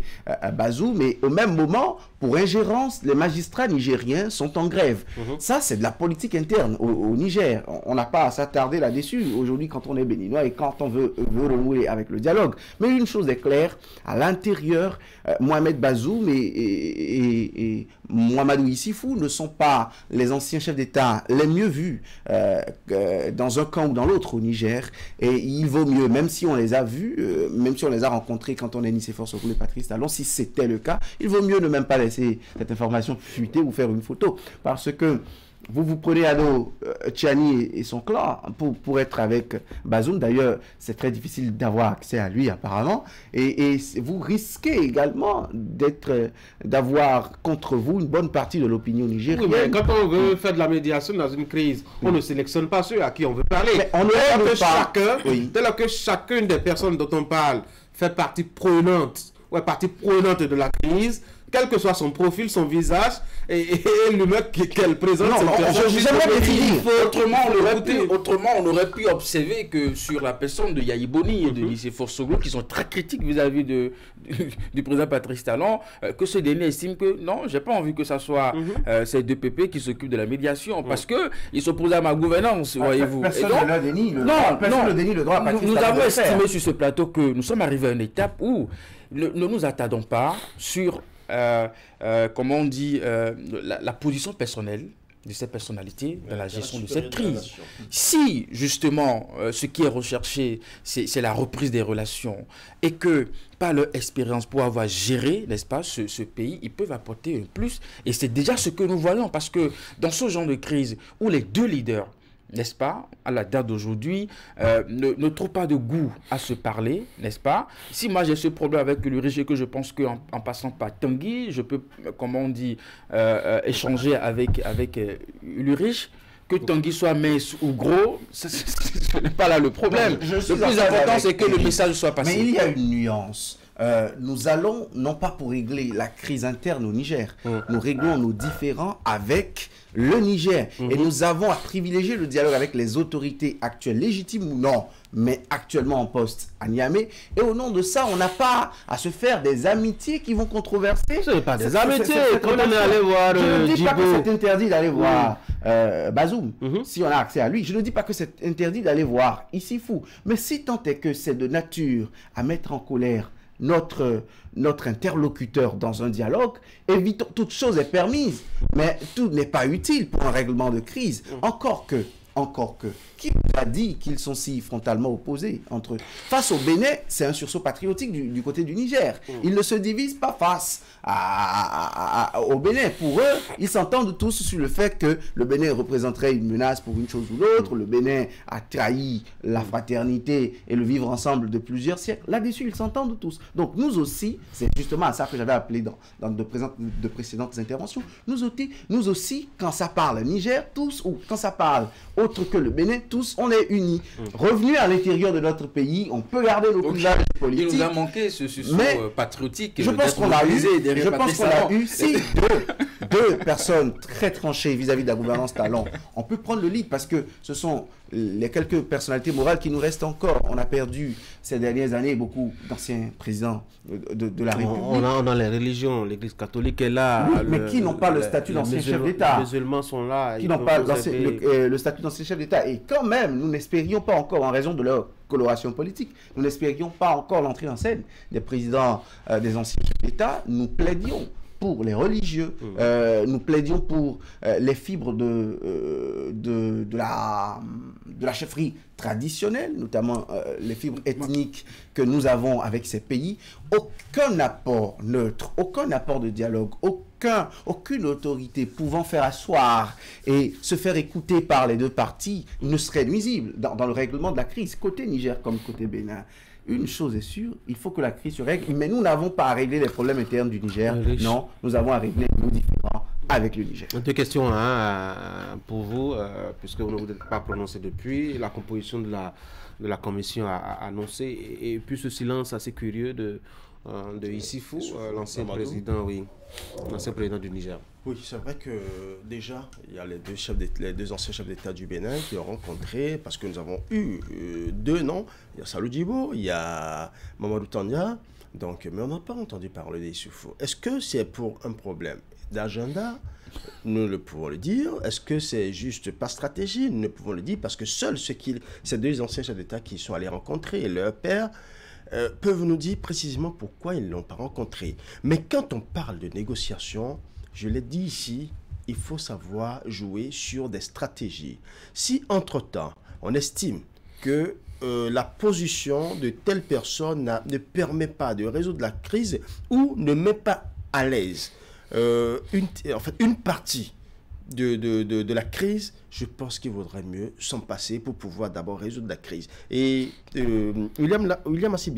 Bazoum, mais au même moment, pour ingérence, les magistrats nigériens sont en grève. Ça, c'est de la politique interne au Niger. On n'a pas à s'attarder là-dessus aujourd'hui quand on est béninois et quand on veut renouer avec le dialogue. Mais une chose est claire, à l'intérieur, Mohamed Bazoum et Mouhamadou Issifou ne sont pas les anciens chefs d'État les mieux vus dans un camp ou dans l'autre au Niger. Et il vaut mieux, même si on les a vus, même si on les a rencontrés quand on est Nicéphore Sokoulé, Patrice Talon, si c'était le cas, il vaut mieux ne même pas laisser cette information fuiter ou faire une photo. Parce que vous prenez Ado Tchiani et son clan pour être avec Bazoum. D'ailleurs, c'est très difficile d'avoir accès à lui apparemment. Et vous risquez également d'avoir contre vous une bonne partie de l'opinion nigérienne. Oui, mais quand on veut faire de la médiation dans une crise, on ne sélectionne pas ceux à qui on veut parler. Mais on dès lors que chacune des personnes dont on parle fait partie prenante de la crise, quel que soit son profil, son visage et l'humeur qu'elle présente. Autrement, on aurait pu observer que sur la personne de Yahi Boni et de Lycée Forsoglo, qui sont très critiques vis-à-vis du président Patrice Talon, que ce dernier estime que non, j'ai pas envie que ça soit ces deux PP qui s'occupent de la médiation, parce que ils s'opposent à ma gouvernance, voyez-vous. Personne ne dénie le droit à Patrice Talon. Nous avons estimé sur ce plateau que nous sommes arrivés à une étape où ne nous attardons pas sur comment on dit, la position personnelle de cette personnalité dans la gestion de cette crise. Si, justement, ce qui est recherché, c'est la reprise des relations et que, par leur expérience pour avoir géré, n'est-ce pas, ce pays, ils peuvent apporter un plus. Et c'est déjà ce que nous voyons, parce que dans ce genre de crise où les deux leaders, n'est-ce pas, à la date d'aujourd'hui, ne trouve pas de goût à se parler, n'est-ce pas? Si moi j'ai ce problème avec Ulrich et que je pense qu'en passant par Tanguy, je peux, comment on dit, échanger avec Ulrich, que Tanguy soit mince ou gros, ce n'est pas là le problème. Le plus important, c'est que le message soit passé. Mais il y a une nuance. Nous allons, non pas pour régler la crise interne au Niger, nous réglons nos différends avec le Niger. Et nous avons à privilégier le dialogue avec les autorités actuelles, légitimes ou non, mais actuellement en poste à Niamey. Et au nom de ça, on n'a pas à se faire des amitiés qui vont controverser. Ce n'est pas des amitiés. Quand on est allé voir je ne dis pas que c'est interdit d'aller voir Bazoum, si on a accès à lui. Je ne dis pas que c'est interdit d'aller voir Issifou. Mais si tant est que c'est de nature à mettre en colère notre interlocuteur dans un dialogue, évitons, toute chose est permise, mais tout n'est pas utile pour un règlement de crise. Encore que, qui vous a dit qu'ils sont si frontalement opposés entre eux? Face au Bénin, c'est un sursaut patriotique du côté du Niger. Ils ne se divisent pas face au Bénin. Pour eux, ils s'entendent tous sur le fait que le Bénin représenterait une menace pour une chose ou l'autre. Le Bénin a trahi la fraternité et le vivre ensemble de plusieurs siècles. Là-dessus, ils s'entendent tous. Donc nous aussi, c'est justement à ça que j'avais appelé dans de précédentes interventions, nous aussi, quand ça parle Niger, tous, ou quand ça parle autre que le Bénin, tous, on est unis. Revenus à l'intérieur de notre pays, on peut garder nos clivages politiques. Il nous a manqué ce sursaut patriotique. Je pense qu'on l'a eu. Si deux personnes très tranchées vis-à-vis de la gouvernance Talon, on peut prendre le lead parce que ce sont les quelques personnalités morales qui nous restent encore. On a perdu ces dernières années beaucoup d'anciens présidents de la République. On a les religions, l'Église catholique est là. Oui, mais qui n'ont pas le statut d'ancien chef d'État. Les musulmans sont là. Qui n'ont pas le statut d'ancien chef d'État. Et quand même, nous n'espérions pas encore, en raison de leur coloration politique, nous n'espérions pas encore l'entrée en scène des présidents des anciens chefs d'État. Nous plaidions pour les religieux, nous plaidions pour les fibres de la chefferie traditionnelle, notamment les fibres ethniques que nous avons avec ces pays. Aucun apport neutre, aucun apport de dialogue, aucune autorité pouvant faire asseoir et se faire écouter par les deux parties ne serait nuisible dans le règlement de la crise, côté Niger comme côté Bénin. Une chose est sûre, il faut que la crise se règle, mais nous n'avons pas à régler les problèmes internes du Niger. Non, nous avons à régler nos différends avec le Niger. Deux questions pour vous, puisque vous ne vous êtes pas prononcé depuis. La composition de la commission a annoncé, et puis ce silence assez curieux de Issifou, l'ancien président, l'ancien président du Niger. Oui, c'est vrai que déjà, il y a les deux anciens chefs d'État du Bénin qui ont rencontré, parce que nous avons eu deux noms. Il y a Salou Djibo, il y a Mamadou Tania, mais on n'a pas entendu parler d'Issoufou. Est-ce que c'est pour un problème d'agenda? Nous le pouvons le dire. Est-ce que c'est juste par stratégie? Nous ne pouvons le dire parce que seuls ces deux anciens chefs d'État qui sont allés rencontrer leur père peuvent nous dire précisément pourquoi ils ne l'ont pas rencontré. Mais quand on parle de négociation, je l'ai dit ici, il faut savoir jouer sur des stratégies. Si entre-temps, on estime que la position de telle personne ne permet pas de résoudre la crise ou ne met pas à l'aise une partie de la crise, je pense qu'il vaudrait mieux s'en passer pour pouvoir d'abord résoudre la crise. Et William l'a si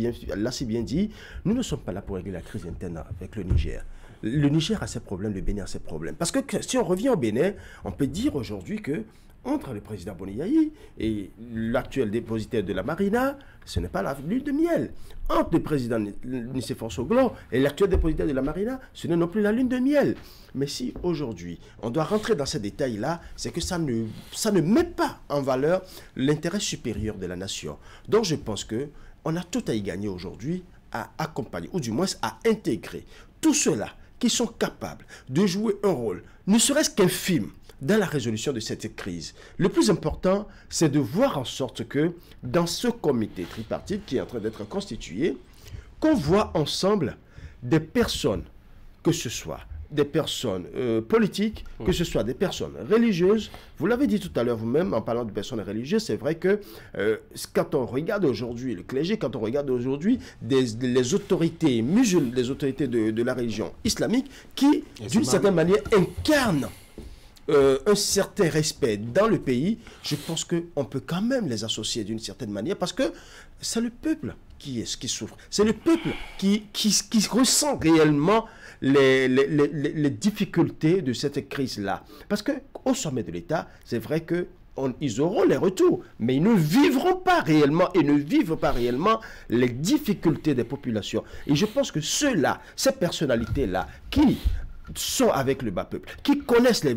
bien dit, nous ne sommes pas là pour régler la crise interne avec le Niger. Le Niger a ses problèmes, le Bénin a ses problèmes. Parce que si on revient au Bénin, on peut dire aujourd'hui que entre le président Boni Yayi et l'actuel dépositaire de la Marina, ce n'est pas la lune de miel. Entre le président Nicéphore Soglo et l'actuel dépositaire de la Marina, ce n'est non plus la lune de miel. Mais si aujourd'hui, on doit rentrer dans ces détails-là, c'est que ça ne met pas en valeur l'intérêt supérieur de la nation. Donc je pense qu'on a tout à y gagner aujourd'hui à accompagner, ou du moins à intégrer tous ceux-là qui sont capables de jouer un rôle, ne serait-ce qu'infime, dans la résolution de cette crise. Le plus important, c'est de voir en sorte que dans ce comité tripartite qui est en train d'être constitué, qu'on voit ensemble des personnes, que ce soit des personnes politiques, que ce soit des personnes religieuses. Vous l'avez dit tout à l'heure vous-même en parlant de personnes religieuses, c'est vrai que quand on regarde aujourd'hui le clergé, quand on regarde aujourd'hui les autorités musulmanes, les autorités de la religion islamique qui, d'une certaine manière, incarnent un certain respect dans le pays, je pense qu'on peut quand même les associer d'une certaine manière parce que c'est le peuple qui souffre. C'est le peuple qui ressent réellement les difficultés de cette crise-là. Parce qu'au sommet de l'État, c'est vrai que ils auront les retours, mais ils ne vivront pas réellement et ne vivent pas réellement les difficultés des populations. Et je pense que ceux-là, ces personnalités-là, qui sont avec le bas peuple, qui connaissent les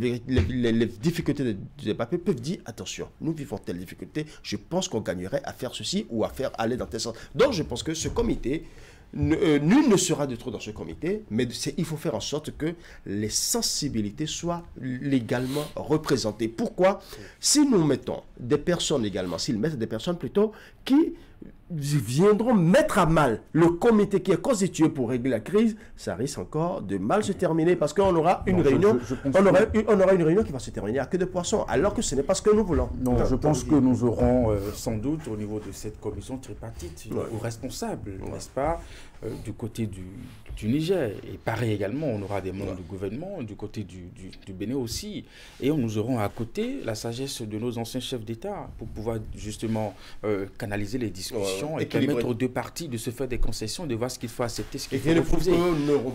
difficultés du bas peuple, peuvent dire attention, nous vivons telle difficulté, je pense qu'on gagnerait à faire ceci ou à faire aller dans tel sens. Donc je pense que ce comité, nul ne sera de trop dans ce comité, mais il faut faire en sorte que les sensibilités soient légalement représentées. Pourquoi? Si nous mettons des personnes également, s'ils mettent des personnes plutôt qui viendront mettre à mal le comité qui est constitué pour régler la crise, ça risque encore de mal se terminer parce qu'on aura une réunion, on aura une réunion qui va se terminer à queue de poisson, alors que ce n'est pas ce que nous voulons. Non, je pense que nous aurons sans doute au niveau de cette commission tripartite aux responsables, n'est-ce pas, du côté du Niger. Et pareil également, on aura des membres du gouvernement, du côté du Bénin aussi. Et nous aurons à côté la sagesse de nos anciens chefs d'État pour pouvoir justement canaliser les discussions et permettre aux deux parties de se faire des concessions, de voir ce qu'il faut accepter, ce qu'il faut refuser.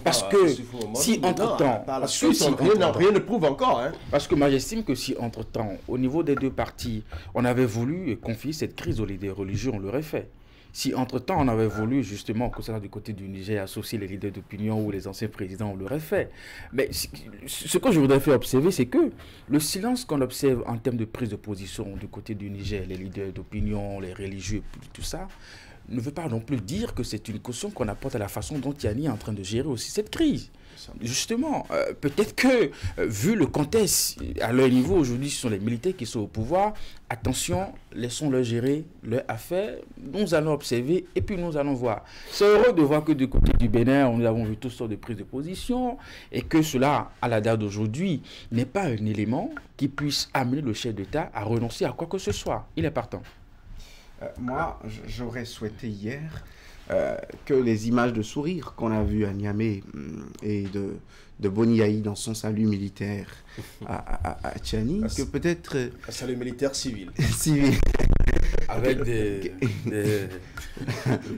Parce que si entre-temps... Rien ne prouve encore. Hein. Parce que moi j'estime que si entre-temps, au niveau des deux parties, on avait voulu confier cette crise aux leaders religieux, on l'aurait fait. Si entre-temps on avait voulu justement, que ce soit du côté du Niger, associer les leaders d'opinion ou les anciens présidents, on l'aurait fait. Mais ce que je voudrais faire observer, c'est que le silence qu'on observe en termes de prise de position du côté du Niger, les leaders d'opinion, les religieux, tout ça, ne veut pas non plus dire que c'est une caution qu'on apporte à la façon dont Tiani est en train de gérer aussi cette crise. Justement, peut-être que, vu le contexte, à leur niveau, aujourd'hui, ce sont les militaires qui sont au pouvoir. Attention, laissons-leur gérer leur affaire. Nous allons observer et puis nous allons voir. C'est heureux de voir que du côté du Bénin, nous avons vu toutes sortes de prises de position et que cela, à la date d'aujourd'hui, n'est pas un élément qui puisse amener le chef d'État à renoncer à quoi que ce soit. Il est partant. Moi, j'aurais souhaité hier que les images de sourire qu'on a vues à Niamey et de Boni Yayi dans son salut militaire à Tiani, que peut-être... Un salut militaire civil. Civil. Avec des...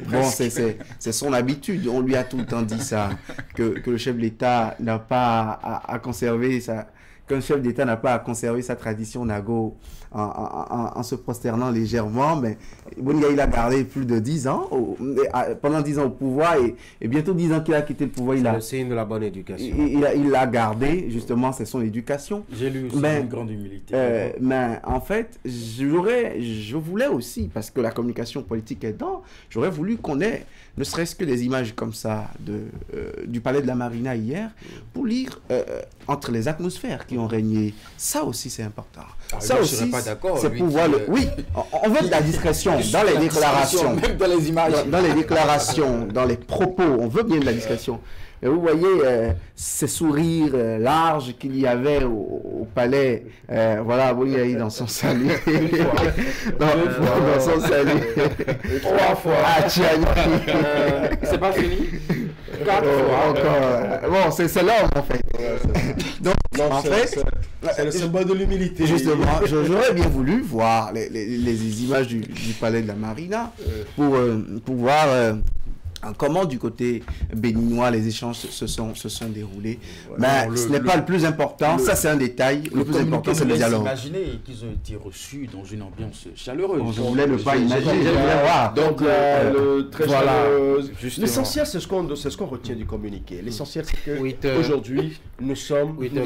Bon, c'est son habitude. On lui a tout le temps dit ça, que le chef de l'État n'a pas à conserver sa... Qu'un chef d'État n'a pas à conserver sa tradition nago en se prosternant légèrement, mais Boni Yayi l'a gardé plus de 10 ans, pendant 10 ans au pouvoir, et bientôt 10 ans qu'il a quitté le pouvoir. C'est le signe de la bonne éducation. Il l'a gardé, justement, c'est son éducation. J'ai lu aussi une grande humilité. Mais en fait, je voulais aussi, parce que la communication politique est dedans, j'aurais voulu qu'on ait, ne serait-ce que des images comme ça du palais de la Marina hier, pour lire entre les atmosphères qui ont régné. Ça aussi, c'est important. Ça aussi, c'est pour voir le... Oui, on veut de la discrétion dans les déclarations. Même dans les images. Dans les déclarations, dans les propos, on veut bien de la discrétion. Et vous voyez ces sourires larges qu'il y avait au palais. Voilà, Boni Yayi dans son salut. Dans son salut. 3 fois. Ah, Tiani. C'est pas fini. 4 fois. Encore. Bon, c'est l'homme en fait. Donc, en fait, C'est le symbole de l'humilité. Justement, j'aurais bien voulu voir les images du palais de la Marina pour voir comment du côté béninois les échanges se sont déroulés. Mais ce n'est pas le plus important, ça c'est un détail. Le plus important c'est le dialogue. Imaginez qu'ils ont été reçus dans une ambiance chaleureuse. Je voulais ne pas imaginer. Donc très chaleureuse. L'essentiel c'est ce qu'on retient du communiqué. L'essentiel c'est que aujourd'hui nous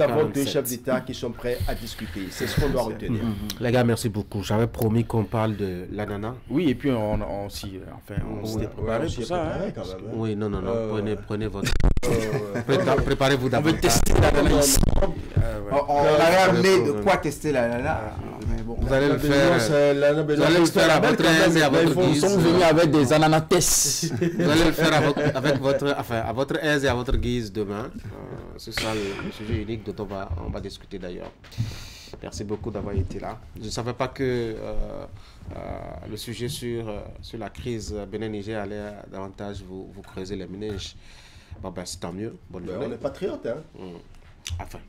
avons 2 chefs d'État qui sont prêts à discuter. C'est ce qu'on doit retenir. Les gars, merci beaucoup. J'avais promis qu'on parle de l'ananas. Oui, et puis on s'était préparé pour ça. Oui, non. Prenez votre... Préparez-vous d'abord. On veut tester l'ananas. On avait amené de quoi tester l'ananas. Vous allez le faire à votre aise et à votre guise. Ils sont venus avec des ananates. Vous allez le faire avec à votre aise et à votre guise demain. C'est ça le sujet unique dont on va discuter d'ailleurs. Merci beaucoup d'avoir été là. Je ne savais pas que le sujet sur la crise Bénin-Niger allait davantage vous creuser les méninges. Bon, ben, c'est tant mieux. Bonne journée. On est patriote, hein. Enfin,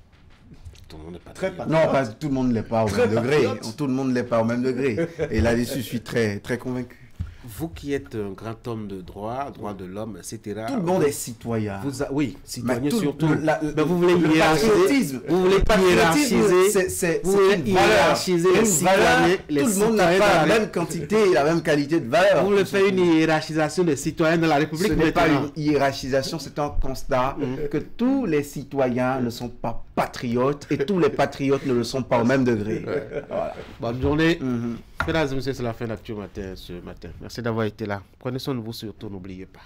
tout le monde n'est pas patriote. Non, parce que tout le monde ne l'est pas au même degré. Tout le monde ne l'est pas au même degré. Et là-dessus, je suis très, très convaincu. Vous qui êtes un grand homme de droit de l'homme, etc. Tout le monde est citoyen. Oui, citoyen surtout. Mais vous voulez hiérarchiser. Vous voulez pas hiérarchiser. C'est une valeur. Tout le monde n'a pas la même quantité et la même qualité de valeur. Vous voulez faire une hiérarchisation des citoyens de la République. Ce n'est pas une hiérarchisation, c'est un constat que tous les citoyens ne sont pas patriotes et tous les patriotes ne le sont pas au même degré. Voilà. Bonne journée. Mesdames et messieurs, c'est la fin d'Actu Matin ce matin. Merci d'avoir été là. Prenez soin de vous surtout, n'oubliez pas.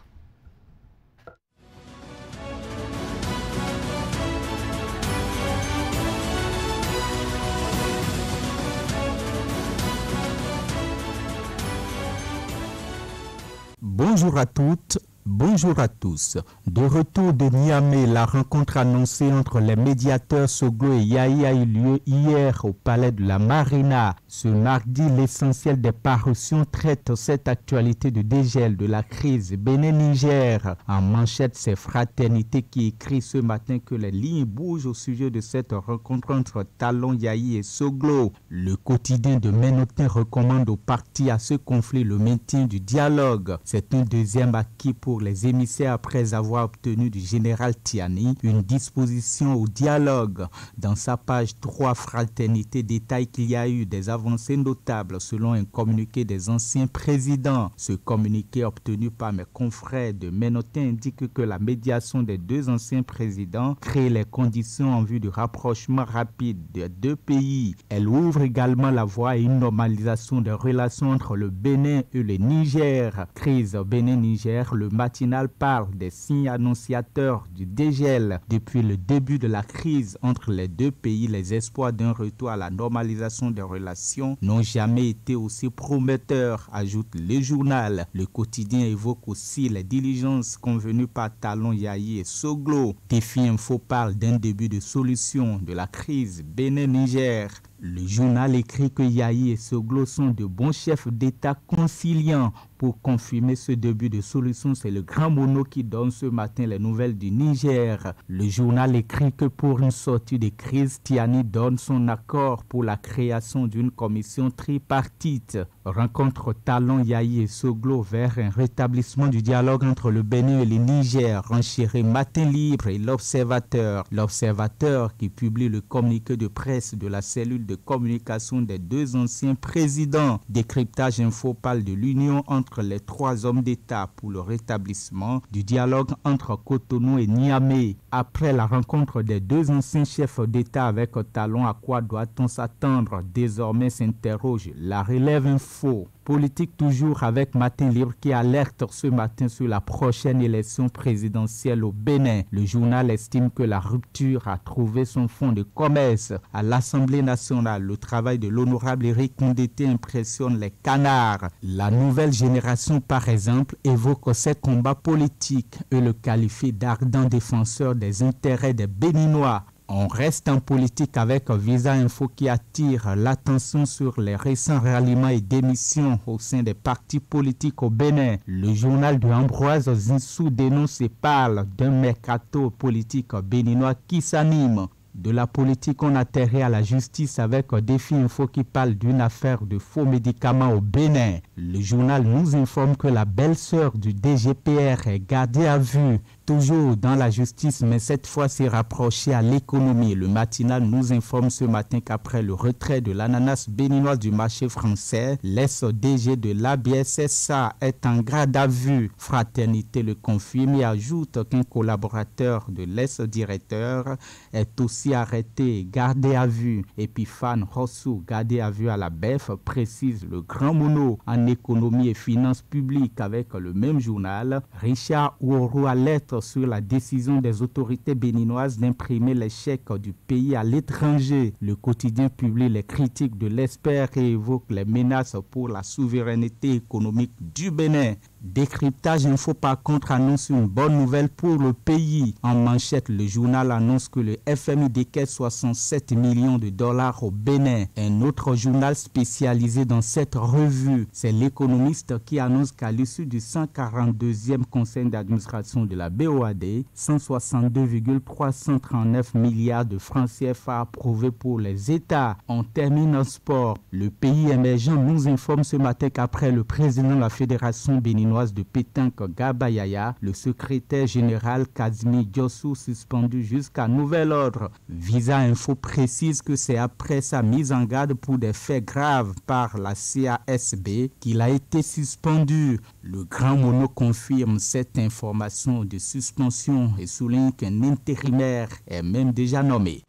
Bonjour à toutes. Bonjour à tous. De retour de Niamey, la rencontre annoncée entre les médiateurs Soglo et Yahi a eu lieu hier au palais de la Marina. Ce mardi, l'essentiel des parutions traite cette actualité de dégel de la crise Bénin-Niger. En manchette, c'est Fraternité qui écrit ce matin que les lignes bougent au sujet de cette rencontre entre Talon, Yahi et Soglo. Le quotidien de Ménotin recommande aux partis à ce conflit le maintien du dialogue. C'est un deuxième acquis pour les émissaires après avoir obtenu du général Tiani une disposition au dialogue. Dans sa page 3, Fraternité détaille qu'il y a eu des avancées notables selon un communiqué des anciens présidents. Ce communiqué obtenu par mes confrères de Ménotin indique que la médiation des 2 anciens présidents crée les conditions en vue du rapprochement rapide des 2 pays. Elle ouvre également la voie à une normalisation des relations entre le Bénin et le Niger. Crise Bénin-Niger, le matinal parle des signes annonciateurs du dégel. Depuis le début de la crise entre les 2 pays, les espoirs d'un retour à la normalisation des relations n'ont jamais été aussi prometteurs, ajoute le journal. Le quotidien évoque aussi les diligences convenues par Talon, Yahi et Soglo. Défi Info parle d'un début de solution de la crise Bénin-Niger. Le journal écrit que Yahi et Soglo sont de bons chefs d'État conciliants. Pour confirmer ce début de solution, c'est le Grand Mono qui donne ce matin les nouvelles du Niger. Le journal écrit que pour une sortie de crise, Tiani donne son accord pour la création d'une commission tripartite. Rencontre Talon, Yahi et Soglo vers un rétablissement du dialogue entre le Bénin et le Niger, renchérit Matin Libre et l'Observateur. L'Observateur qui publie le communiqué de presse de la cellule de communication des 2 anciens présidents. Décryptage Info parle de l'union entre les 3 hommes d'État pour le rétablissement du dialogue entre Cotonou et Niamey. Après la rencontre des 2 anciens chefs d'État avec Talon, à quoi doit-on s'attendre? Désormais s'interroge la Relève Info. Politique toujours avec Matin Libre qui alerte ce matin sur la prochaine élection présidentielle au Bénin. Le journal estime que la rupture a trouvé son fond de commerce. À l'Assemblée nationale, le travail de l'honorable Éric Condété impressionne les canards. La nouvelle génération, par exemple, évoque ses combats politiques et le qualifie d'ardent défenseur des intérêts des Béninois. On reste en politique avec Visa Info qui attire l'attention sur les récents ralliements et démissions au sein des partis politiques au Bénin. Le journal de Ambroise Zinsou dénonce et parle d'un mercato politique béninois qui s'anime. De la politique, on atterrit à la justice avec Défi Info qui parle d'une affaire de faux médicaments au Bénin. Le journal nous informe que la belle-sœur du DGPR est gardée à vue. Toujours dans la justice, mais cette fois c'est rapproché à l'économie. Le matinal nous informe ce matin qu'après le retrait de l'ananas béninoise du marché français, l'ex-DG de l'ABSSA est en garde à vue. Fraternité le confirme et ajoute qu'un collaborateur de l'ex-directeur est aussi arrêté et gardé à vue. Epiphane Rossou, gardé à vue à la BEF, précise le grand mono en économie et finances publiques avec le même journal. Richard Ouorou alerte sur la décision des autorités béninoises d'imprimer les chèques du pays à l'étranger. Le quotidien publie les critiques de l'expert et évoque les menaces pour la souveraineté économique du Bénin. Décryptage Info par contre annonce une bonne nouvelle pour le pays. En manchette, le journal annonce que le FMI décaisse 67 millions de dollars au Bénin. Un autre journal spécialisé dans cette revue, c'est l'Économiste qui annonce qu'à l'issue du 142e conseil d'administration de la BOAD, 162,339 milliards de francs CFA approuvés pour les États. On termine en sport. Le pays émergent nous informe ce matin qu'après le président de la Fédération béninoise de pétanque Gabayaya, le secrétaire général Kazmi Diossou suspendu jusqu'à nouvel ordre. Visa Info précise que c'est après sa mise en garde pour des faits graves par la CASB qu'il a été suspendu. Le Grand Mono confirme cette information de suspension et souligne qu'un intérimaire est même déjà nommé.